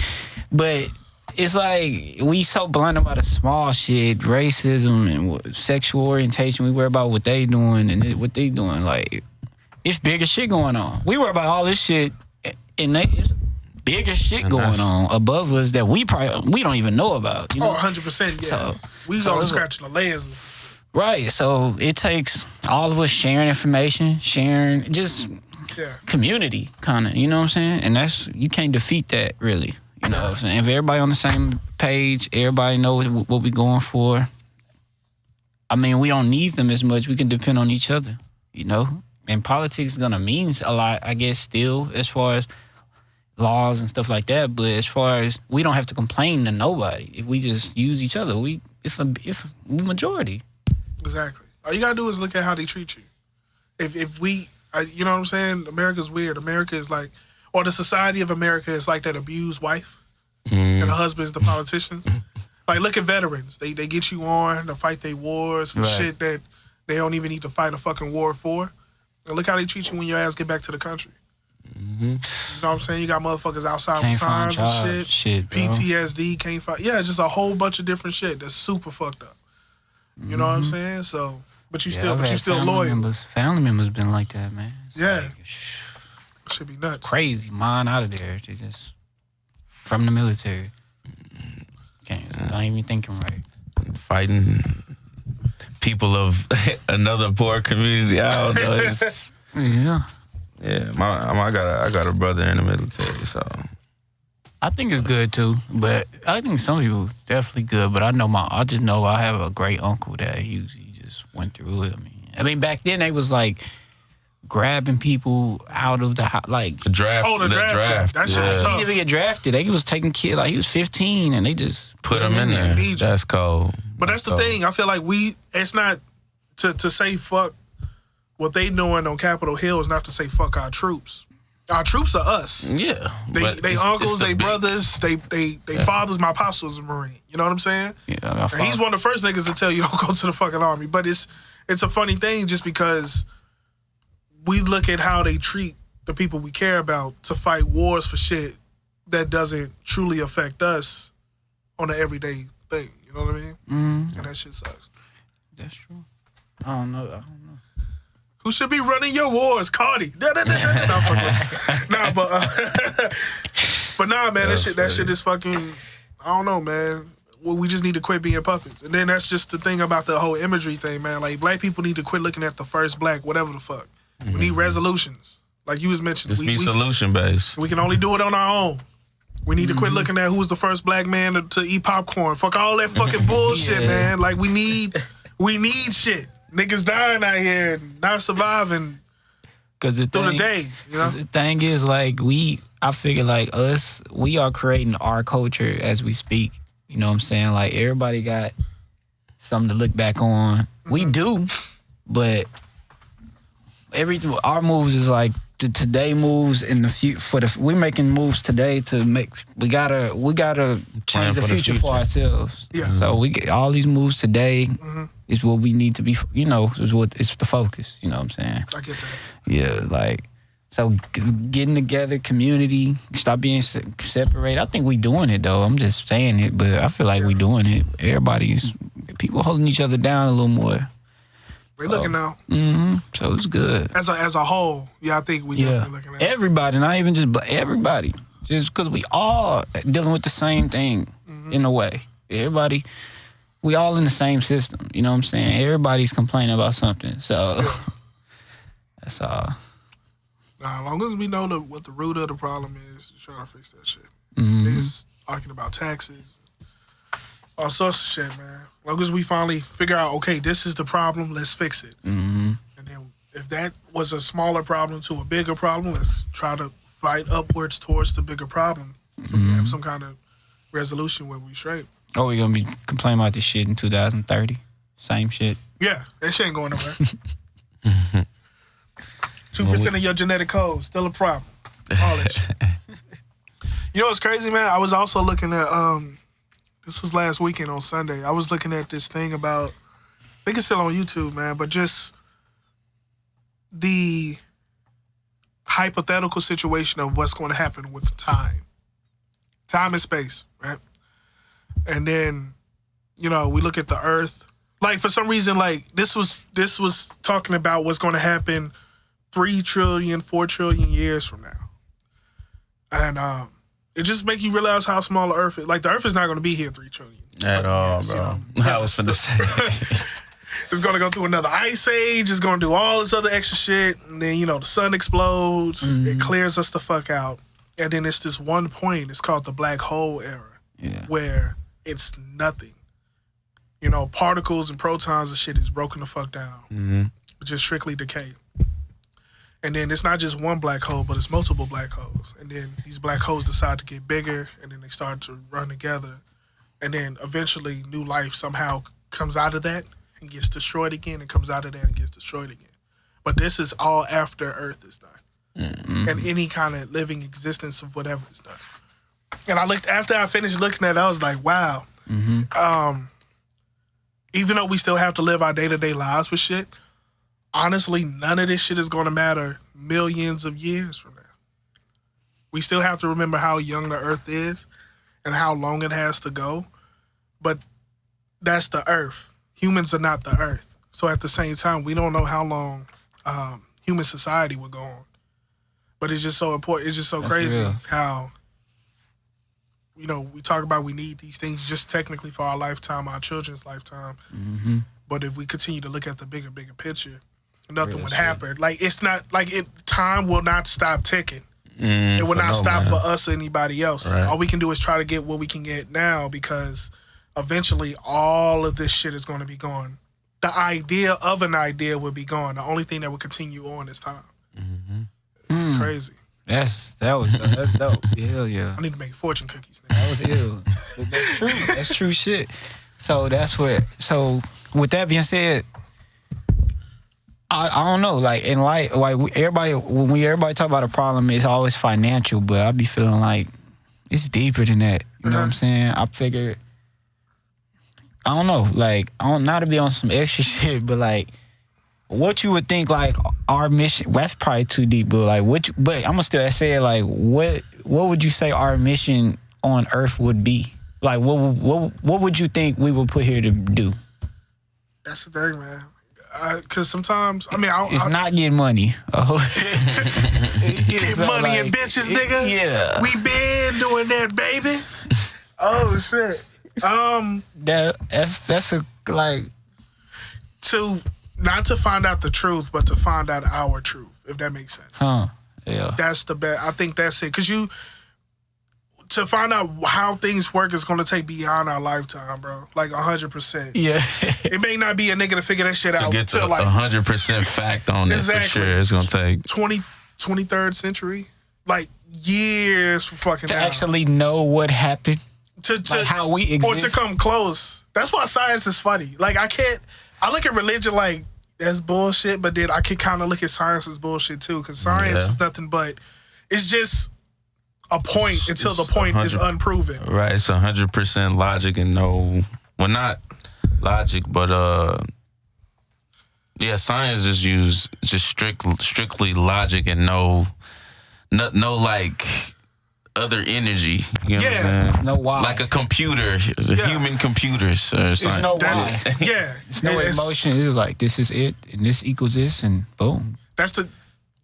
but it's like we so blind about the small shit, racism and sexual orientation. We worry about what they doing and what they doing. Like, it's bigger shit going on. We worry about all this shit, and it's bigger shit going on above us that we don't even know about. You know? 100%. Yeah, So, we so gonna scratch the layers. Right. So it takes all of us sharing information, sharing just community, kind of. You know what I'm saying? And you can't defeat that really. You know what I'm saying? If everybody on the same page, everybody knows what we're going for. I mean, we don't need them as much. We can depend on each other, you know? And politics is going to mean a lot, I guess, still, as far as laws and stuff like that. But as far as we don't have to complain to nobody. If we just use each other, it's a majority. Exactly. All you gotta do is look at how they treat you. If we, you know what I'm saying? America's weird. America is like, or the society of America is like that abused wife, and the husband's the politicians. Like, look at veterans. They get you on to fight their wars for shit that they don't even need to fight a fucking war for. And look how they treat you when your ass get back to the country. You know what I'm saying? You got motherfuckers outside with signs and shit. PTSD, can't fight. Yeah, just a whole bunch of different shit that's super fucked up. You know what I'm saying? So, but you still loyal. Family members been like that, man. It's like, should be nuts. Crazy, mine out of there. They just from the military. Not even thinking right. Fighting people of another poor community. I don't know. Yeah, I got a brother in the military, so I think it's good too. But I think some people definitely good. But I just know I have a great uncle that he just went through it. I mean, back then they was like grabbing people out of the the draft. Oh, the draft. That shit was tough. He didn't even get drafted. They was taking kids like he was 15, and they just put him in there. That's cold. But that's the thing. I feel like it's not to say fuck what they doing on Capitol Hill is not to say fuck our troops. Our troops are us. Yeah. They uncles, they brothers, they fathers. My pops was a Marine. You know what I'm saying? Yeah. And he's one of the first niggas to tell you don't go to the fucking Army. But it's a funny thing just because we look at how they treat the people we care about to fight wars for shit that doesn't truly affect us on an everyday thing. You know what I mean? And that shit sucks. That's true. I don't know. Who should be running your wars? Cardi. Nah, but nah, man, that shit is fucking. I don't know, man. Well, we just need to quit being puppets. And then that's just the thing about the whole imagery thing, man. Like, black people need to quit looking at the first black, whatever the fuck. We need resolutions. Like you was mentioning. Just be solution based. We can only do it on our own. We need to quit looking at who was the first black man to eat popcorn. Fuck all that fucking bullshit, man. Like, we need shit. Niggas dying out here and not surviving through the day, you know? The thing is, like, I figure, like, us, we are creating our culture as we speak. You know what I'm saying? Like, everybody got something to look back on. We do, but our moves is like the today moves in the future. We're making moves today to make. We gotta change the future for ourselves. Yeah. So we get all these moves today is what we need to be. You know, it's the focus. You know what I'm saying? I get that. Yeah, like so getting together, community, stop being separated. I think we doing it though. I'm just saying it, but I feel like we doing it. People holding each other down a little more. We're looking now. So it's good. As a whole, I think we definitely looking at it. Everybody, not even just everybody. Just because we all dealing with the same thing in a way. Everybody, we all in the same system. You know what I'm saying? Everybody's complaining about something. So that's all. Nah, as long as we know what the root of the problem is, trying to fix that shit. Niggas arguing about taxes, all sorts of shit, man. As long as we finally figure out, okay, this is the problem, let's fix it. And then if that was a smaller problem to a bigger problem, let's try to fight upwards towards the bigger problem. So we have some kind of resolution where we straight. Oh, we're going to be complaining about this shit in 2030? Same shit? Yeah, that shit ain't going nowhere. 2% of your genetic code, still a problem. All that shit. You know what's crazy, man? I was also looking at... This was last weekend on Sunday. I was looking at this thing about, I think it's still on YouTube, man, but just the hypothetical situation of what's going to happen with time and space, right? And then, you know, we look at the Earth. Like, for some reason, like, this was talking about what's going to happen 3 trillion, 4 trillion years from now. And, it just make you realize how small the Earth is. Like, the Earth is not going to be here 3 trillion. At all, bro. You know? I was finna say. It's going to go through another ice age. It's going to do all this other extra shit. And then, you know, the sun explodes. It clears us the fuck out. And then it's this one point. It's called the black hole era. Yeah. Where it's nothing. You know, particles and protons and shit is broken the fuck down. Just strictly decay. And then it's not just one black hole, but it's multiple black holes. And then these black holes decide to get bigger, and then they start to run together. And then eventually new life somehow comes out of that. and gets destroyed again and comes out of there and gets destroyed again. But this is all after Earth is done. Mm-hmm. And any kind of living existence of whatever is done. And after I finished looking at it, I was like, wow. Mm-hmm. Even though we still have to live our day-to-day lives with shit, honestly, none of this shit is going to matter millions of years from now. We still have to remember how young the Earth is and how long it has to go. But that's the Earth. Humans are not the Earth. So at the same time, we don't know how long human society will go on. But it's just so important. It's just so crazy how, we talk about we need these things just technically for our lifetime, our children's lifetime. Mm-hmm. But if we continue to look at the bigger picture, nothing would happen. Like, it's not, time will not stop ticking. It will not stop for us or anybody else. Right. All we can do is try to get what we can get now, because eventually all of this shit is going to be gone. The idea of an idea will be gone. The only thing that will continue on is time. Mm-hmm. It's crazy. That's dope. Hell yeah. I need to make fortune cookies now. That was ill. That's true. That's true shit. So with that being said, I don't know. Like, in life, everybody talk about a problem, it's always financial, but I be feeling like it's deeper than that. You know what I'm saying? I figured, I don't know. Like, not to be on some extra shit, but like, what you would think, like, our mission, that's probably too deep, but like, but I'm gonna still say it, like, what would you say our mission on Earth would be? Like, what would you think we would put here to do? That's the thing, man. Because sometimes, it's not getting money. Get money and bitches, nigga. Yeah. We been doing that, baby. Oh, shit. That's a, like... Not to find out the truth, but to find out our truth, if that makes sense. Huh. Yeah. That's the best. I think that's it. Because to find out how things work is going to take beyond our lifetime, bro. Like 100%. Yeah. It may not be a nigga to figure that shit out. To get to 100% fact on it, for sure. It's going to take 23rd century. Like, years for fucking to actually know what happened. To how we exist. Or to come close. That's why science is funny. Like, I look at religion like that's bullshit, but then I can kind of look at science as bullshit too, because science is nothing but, it's just a point until the point is unproven. Right, it's 100% logic and not logic, but science just use strictly logic and no like other energy. You know what I'm saying? No why. Like a computer, human computers or something. There's no why. There's no emotion. It's like, this is it, and this equals this, and boom. That's the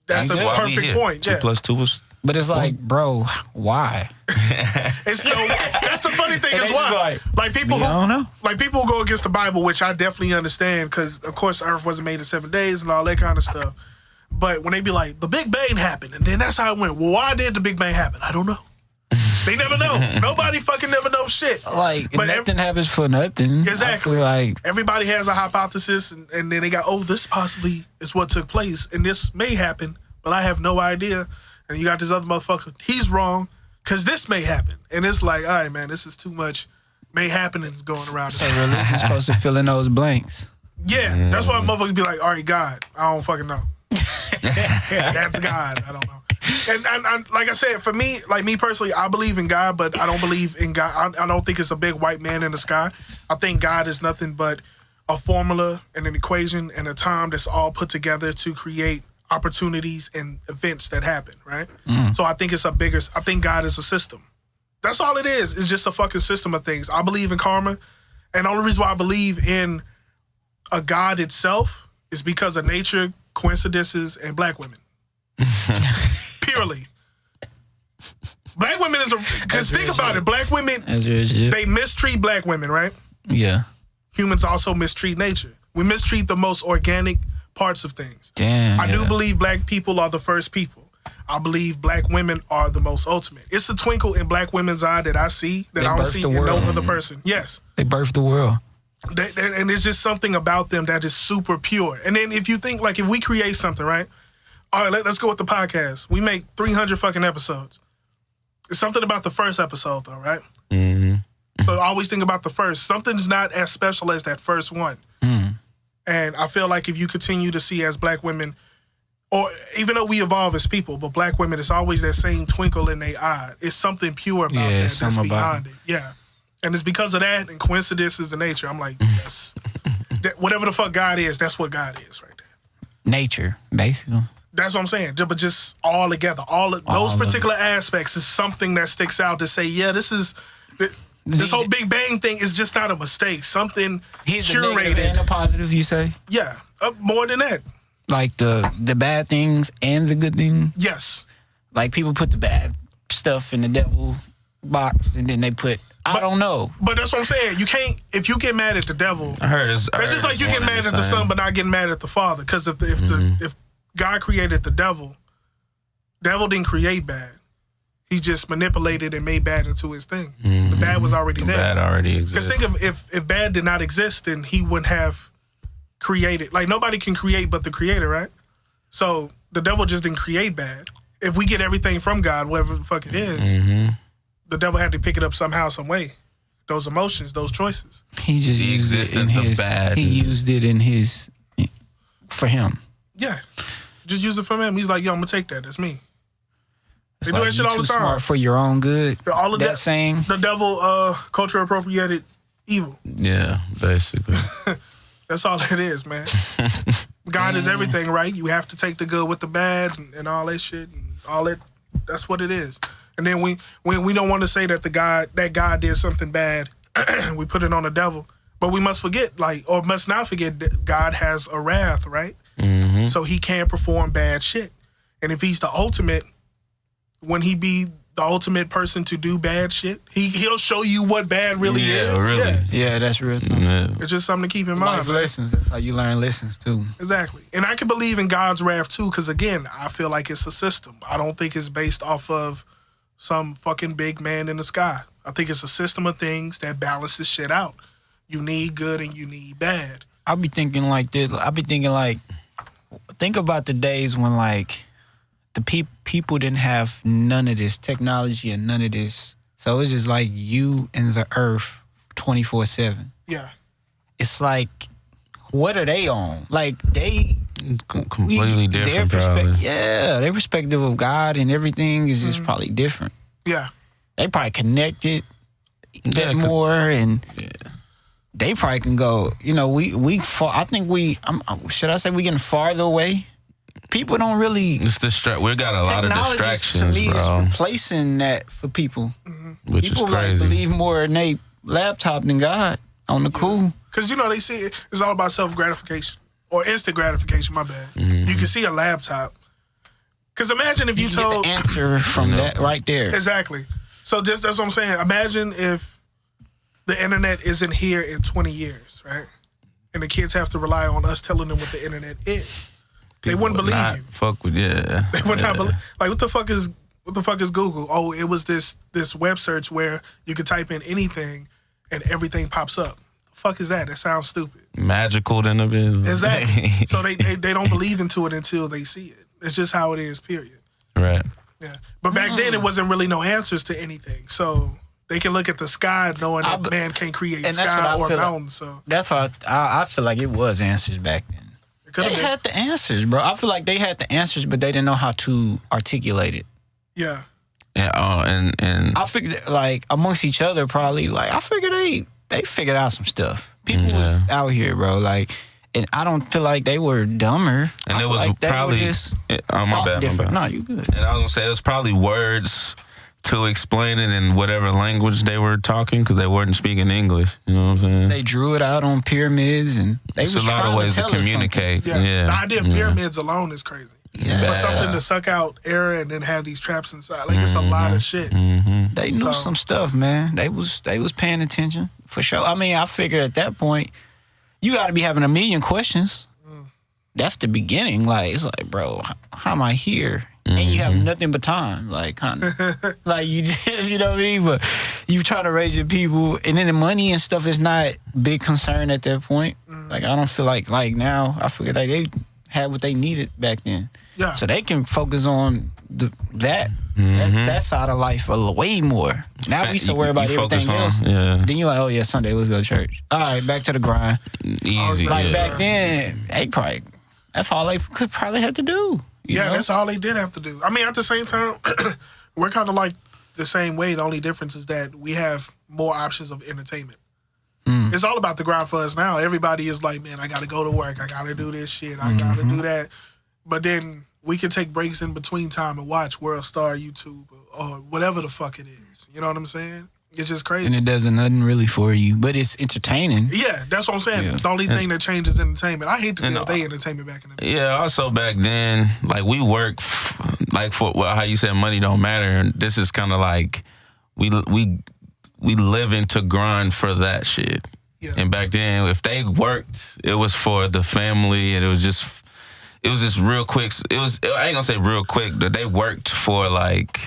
perfect point. 2 + 2 was... But it's like, bro, why? That's the funny thing is why. Like people who, I don't know. Like people who go against the Bible, which I definitely understand, because of course Earth wasn't made in 7 days and all that kind of stuff. But when they be like, the Big Bang happened, and then that's how it went. Well, why did the Big Bang happen? I don't know. They never know. Nobody fucking never knows shit. Like, but nothing happens for nothing. Exactly. I feel like everybody has a hypothesis, and then they got, this possibly is what took place, and this may happen, but I have no idea. And you got this other motherfucker, he's wrong, because this may happen. And it's like, all right, man, this is too much may happenings going around. So religion's supposed to fill in those blanks. Yeah, that's why motherfuckers be like, all right, God, I don't fucking know. That's God. I don't know. And like I said, for me, like me personally, I believe in God, but I don't believe in God. I don't think it's a big white man in the sky. I think God is nothing but a formula and an equation and a time that's all put together to create opportunities and events that happen, right? So I think I think God is a system. That's all it is. It's just a fucking system of things. I believe in karma. And the only reason why I believe in a God itself is because of nature, coincidences, and black women. Purely. Black women because think about it. Black women, they mistreat black women, right? Yeah. Humans also mistreat nature. We mistreat the most organic parts of things. Damn. I do believe black people are the first people. I believe black women are the most ultimate. It's a twinkle in black women's eye that I see that I don't see in no other person. Yes. They birthed the world. And there's just something about them that is super pure. And then if you think, like, if we create something, right? All right, let's go with the podcast. We make 300 fucking episodes. It's something about the first episode, though, right? Mm-hmm. So I always think about the first. Something's not as special as that first one. And I feel like if you continue to see as black women, or even though we evolve as people, but black women, it's always that same twinkle in their eye. It's something pure about that that's behind it. Yeah. And it's because of that and coincidences in nature. I'm like, yes. Whatever the fuck God is, that's what God is right there. Nature, basically. That's what I'm saying. But just all together. Those particular aspects is something that sticks out to say, yeah, this whole Big Bang thing is just not a mistake. Something He's curated. The negative and the positive, you say? Yeah. More than that. Like the bad things and the good things? Yes. Like people put the bad stuff in the devil box and then they put, I don't know. But that's what I'm saying. You can't, if you get mad at the devil, it's just like you get mad at the son but not getting mad at the father. Because if God created the devil didn't create bad. He just manipulated and made bad into his thing. The bad was already there. Bad already exists. Because think of if bad did not exist, then he wouldn't have created. Like nobody can create but the creator, right? So the devil just didn't create bad. If we get everything from God, whatever the fuck it is, the devil had to pick it up somehow, some way. Those emotions, those choices. He just the used existence it in of his, bad. He used it in his, for him. Yeah. Just use it from him. He's like, yo, I'm gonna take that. That's me. It's They do that shit you all the too time. Smart for your own good. All of that saying. The devil culture appropriated evil. Yeah, basically. That's all it is, man. God is everything, right? You have to take the good with the bad and all that shit and all that. That's what it is. And then we don't want to say that God did something bad, we put it on the devil. But we must forget, or must not forget that God has a wrath, right? So he can't perform bad shit. And if he's the ultimate, when he be the ultimate person to do bad shit, he'll show you what bad really is. Really. Yeah, that's real. Yeah. It's just something to keep in mind. Life lessons. That's how you learn lessons too. Exactly. And I can believe in God's wrath too, because again, I feel like it's a system. I don't think it's based off of some fucking big man in the sky. I think it's a system of things that balances shit out. You need good and you need bad. I'll be thinking like this. I'll be thinking like, think about the days when like the people didn't have none of this technology and none of this. So it's just like you and the earth 24/7. Yeah. It's like, what are they on? Like they Completely different, probably. Yeah, their perspective of God and everything is just probably different. Yeah. They probably connected a bit more, and they probably can go. You know, we far. I think should I say we getting farther away? People don't really. It's we got a lot of distractions, to me, bro. is replacing that for people. Which People is crazy. like believe more in their laptop than God on the cool. Because, they see it's all about self-gratification or instant gratification, my bad. You can see a laptop. Because imagine if you You told... get the answer from that right there. Exactly. So that's what I'm saying. Imagine if the internet isn't here in 20 years, right? And the kids have to rely on us telling them what the internet is. They wouldn't believe you. Fuck with They would not believe. Like, what the fuck is Google? Oh, it was this web search where you could type in anything and everything pops up. The fuck is that? That sounds stupid. Magical than a bit. Exactly. So they don't believe into it until they see it. It's just how it is, period. Right. Yeah. But back then, it wasn't really no answers to anything. So they can look at the sky knowing that man can't create sky or mountains. So that's why I feel like it was answers back then. They had the answers, bro. I feel like they had the answers, but they didn't know how to articulate it. Yeah. Yeah. And I figured, like, amongst each other, probably, like, I figured they figured out some stuff. People was out here, bro. Like, and I don't feel like they were dumber. And it was like probably just my bad. No, you good. And I was gonna say it was probably words to explain it in whatever language they were talking because they weren't speaking English. You know what I'm saying? They drew it out on pyramids, and they It's was a lot of ways to communicate. Yeah. The idea of pyramids alone is crazy. Yeah. For something to suck out air and then have these traps inside, like it's a lot of shit. They knew some stuff, man. They was paying attention for sure. I mean, I figured at that point, you got to be having a million questions. That's the beginning. Like, it's like, bro, how am I here? And you have nothing but time, like, kind of. Like, you just, you know what I mean? But you trying to raise your people, and then the money and stuff is not big concern at that point. Like, I don't feel like now, I figured like they had what they needed back then. Yeah. So they can focus on that That side of life way more. Now we so worried about everything else. Yeah. Then you like, oh yeah, Sunday, let's go to church. All right, back to the grind. Easy. Like back then, that's all they could probably have to do. You know? That's all they did have to do. I mean, at the same time, we're kind of like the same way. The only difference is that we have more options of entertainment. It's all about the grind for us now. Everybody is like, man, I got to go to work. I got to do this shit. I got to do that. But then we can take breaks in between time and watch World Star, YouTube, or whatever the fuck it is. You know what I'm saying? It's just crazy. And it does nothing really for you, but it's entertaining. Yeah, that's what I'm saying. Yeah. The only thing that changes entertainment. I hate to deal with their entertainment back in the day. Yeah, also back then, like we work, for how you said money don't matter. And this is kind of like we living to grind for that shit. Yeah. And back then, if they worked, it was for the family, and it was just real quick. I ain't gonna say real quick, but they worked for like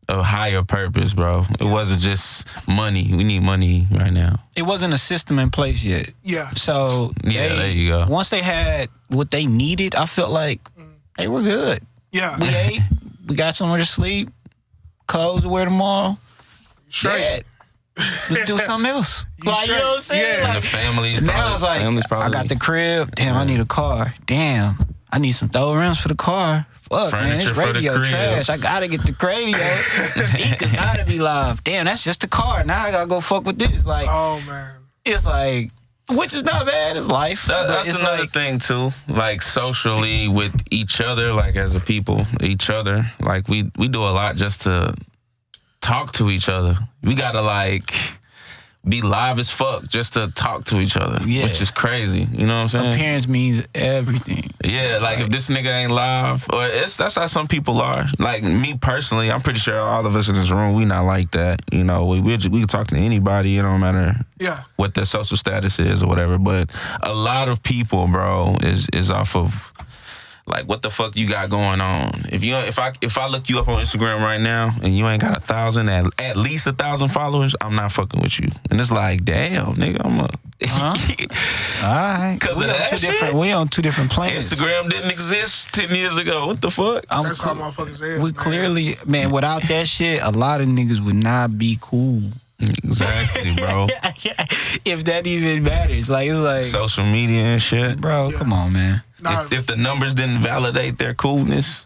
a higher purpose, bro. It wasn't just money. We need money right now. It wasn't a system in place yet. Yeah. So There you go. Once they had what they needed, I felt like they were good. Yeah. We ate, we got somewhere to sleep, clothes to wear tomorrow. Straight. Yeah. Let's do something else. You You know what I'm saying? Yeah. And Like, the family. now it's like, I got the crib. Damn, I need a car. Damn, I need some throw rims for the car. Fuck, man, Furniture this for the radio crib. trash. I gotta get the radio. Speakers gotta be live. Damn, that's just the car. Now I gotta go fuck with this. Like, Oh, man. it's like, which is not bad. It's life. But That's it's another like, thing too. Like socially with each other, like as a people, each other. Like we do a lot just to talk to each other. We gotta like be live as fuck just to talk to each other, Yeah. which is crazy. You know what I'm saying? appearance means everything. Yeah, like if this nigga ain't live, or that's how some people are. Like me personally, I'm pretty sure all of us in this room, we not like that. You know, we can talk to anybody. It don't matter Yeah. what their social status is or whatever. But a lot of people, bro, is off of like what the fuck you got going on. If I look you up on Instagram right now and you ain't got 1,000, at least 1,000 followers, I'm not fucking with you. And it's like, damn, nigga, I'm a. All right. 'Cause we of on that two shit? different. We on two different planets. Instagram didn't exist 10 years ago. What the fuck? That's how motherfuckers is. We man. clearly, man, without that shit, a lot of niggas would not be cool. Exactly, bro. If that even matters. Like, it's like, Social media and shit. bro, come on, man. Nah, If the numbers didn't validate their coolness,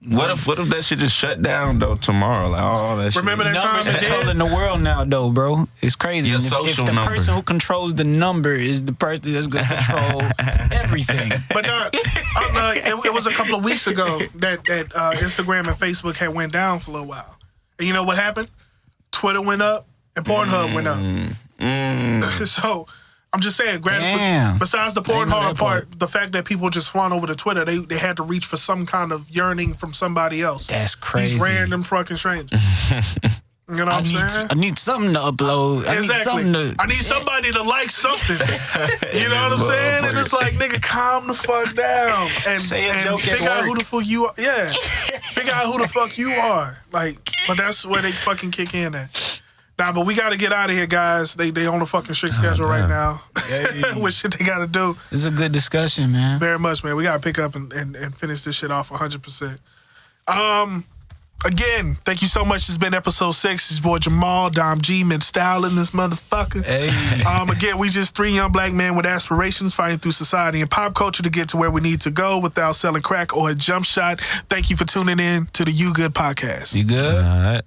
what if that shit just shut down though tomorrow? Like all that shit. Remember that time Numbers it did? controlling the world now, though, bro. It's crazy. Your And if social the number. person who controls the number is the person that's gonna control everything. But it was a couple of weeks ago that Instagram and Facebook had went down for a little while. And you know what happened? Twitter went up and Pornhub went up. So I'm just saying, Damn. besides the I didn't know Pornhub that part, the fact that people just flown over to Twitter, they had to reach for some kind of yearning from somebody else. That's crazy. These random fucking strangers. You know what I'm saying? I need something to upload. Exactly. I need somebody to like something. You know what I'm saying? And it's like, nigga, calm the fuck down and, Say a and joke at figure out work. who the fuck you are. Yeah, figure out who the fuck you are. Like, but that's where they fucking kick in at. Nah, but we got to get out of here, guys. They on a fucking strict schedule right now. What shit they got to do? It's a good discussion, man. Very much, man. We got to pick up and finish this shit off 100%. Again, thank you so much. It's been episode 6. It's your boy Jamal, Dom G, Mid-Style in this motherfucker. Hey. Again, we just 3 young black men with aspirations fighting through society and pop culture to get to where we need to go without selling crack or a jump shot. Thank you for tuning in to the You Good Podcast. You good? All right.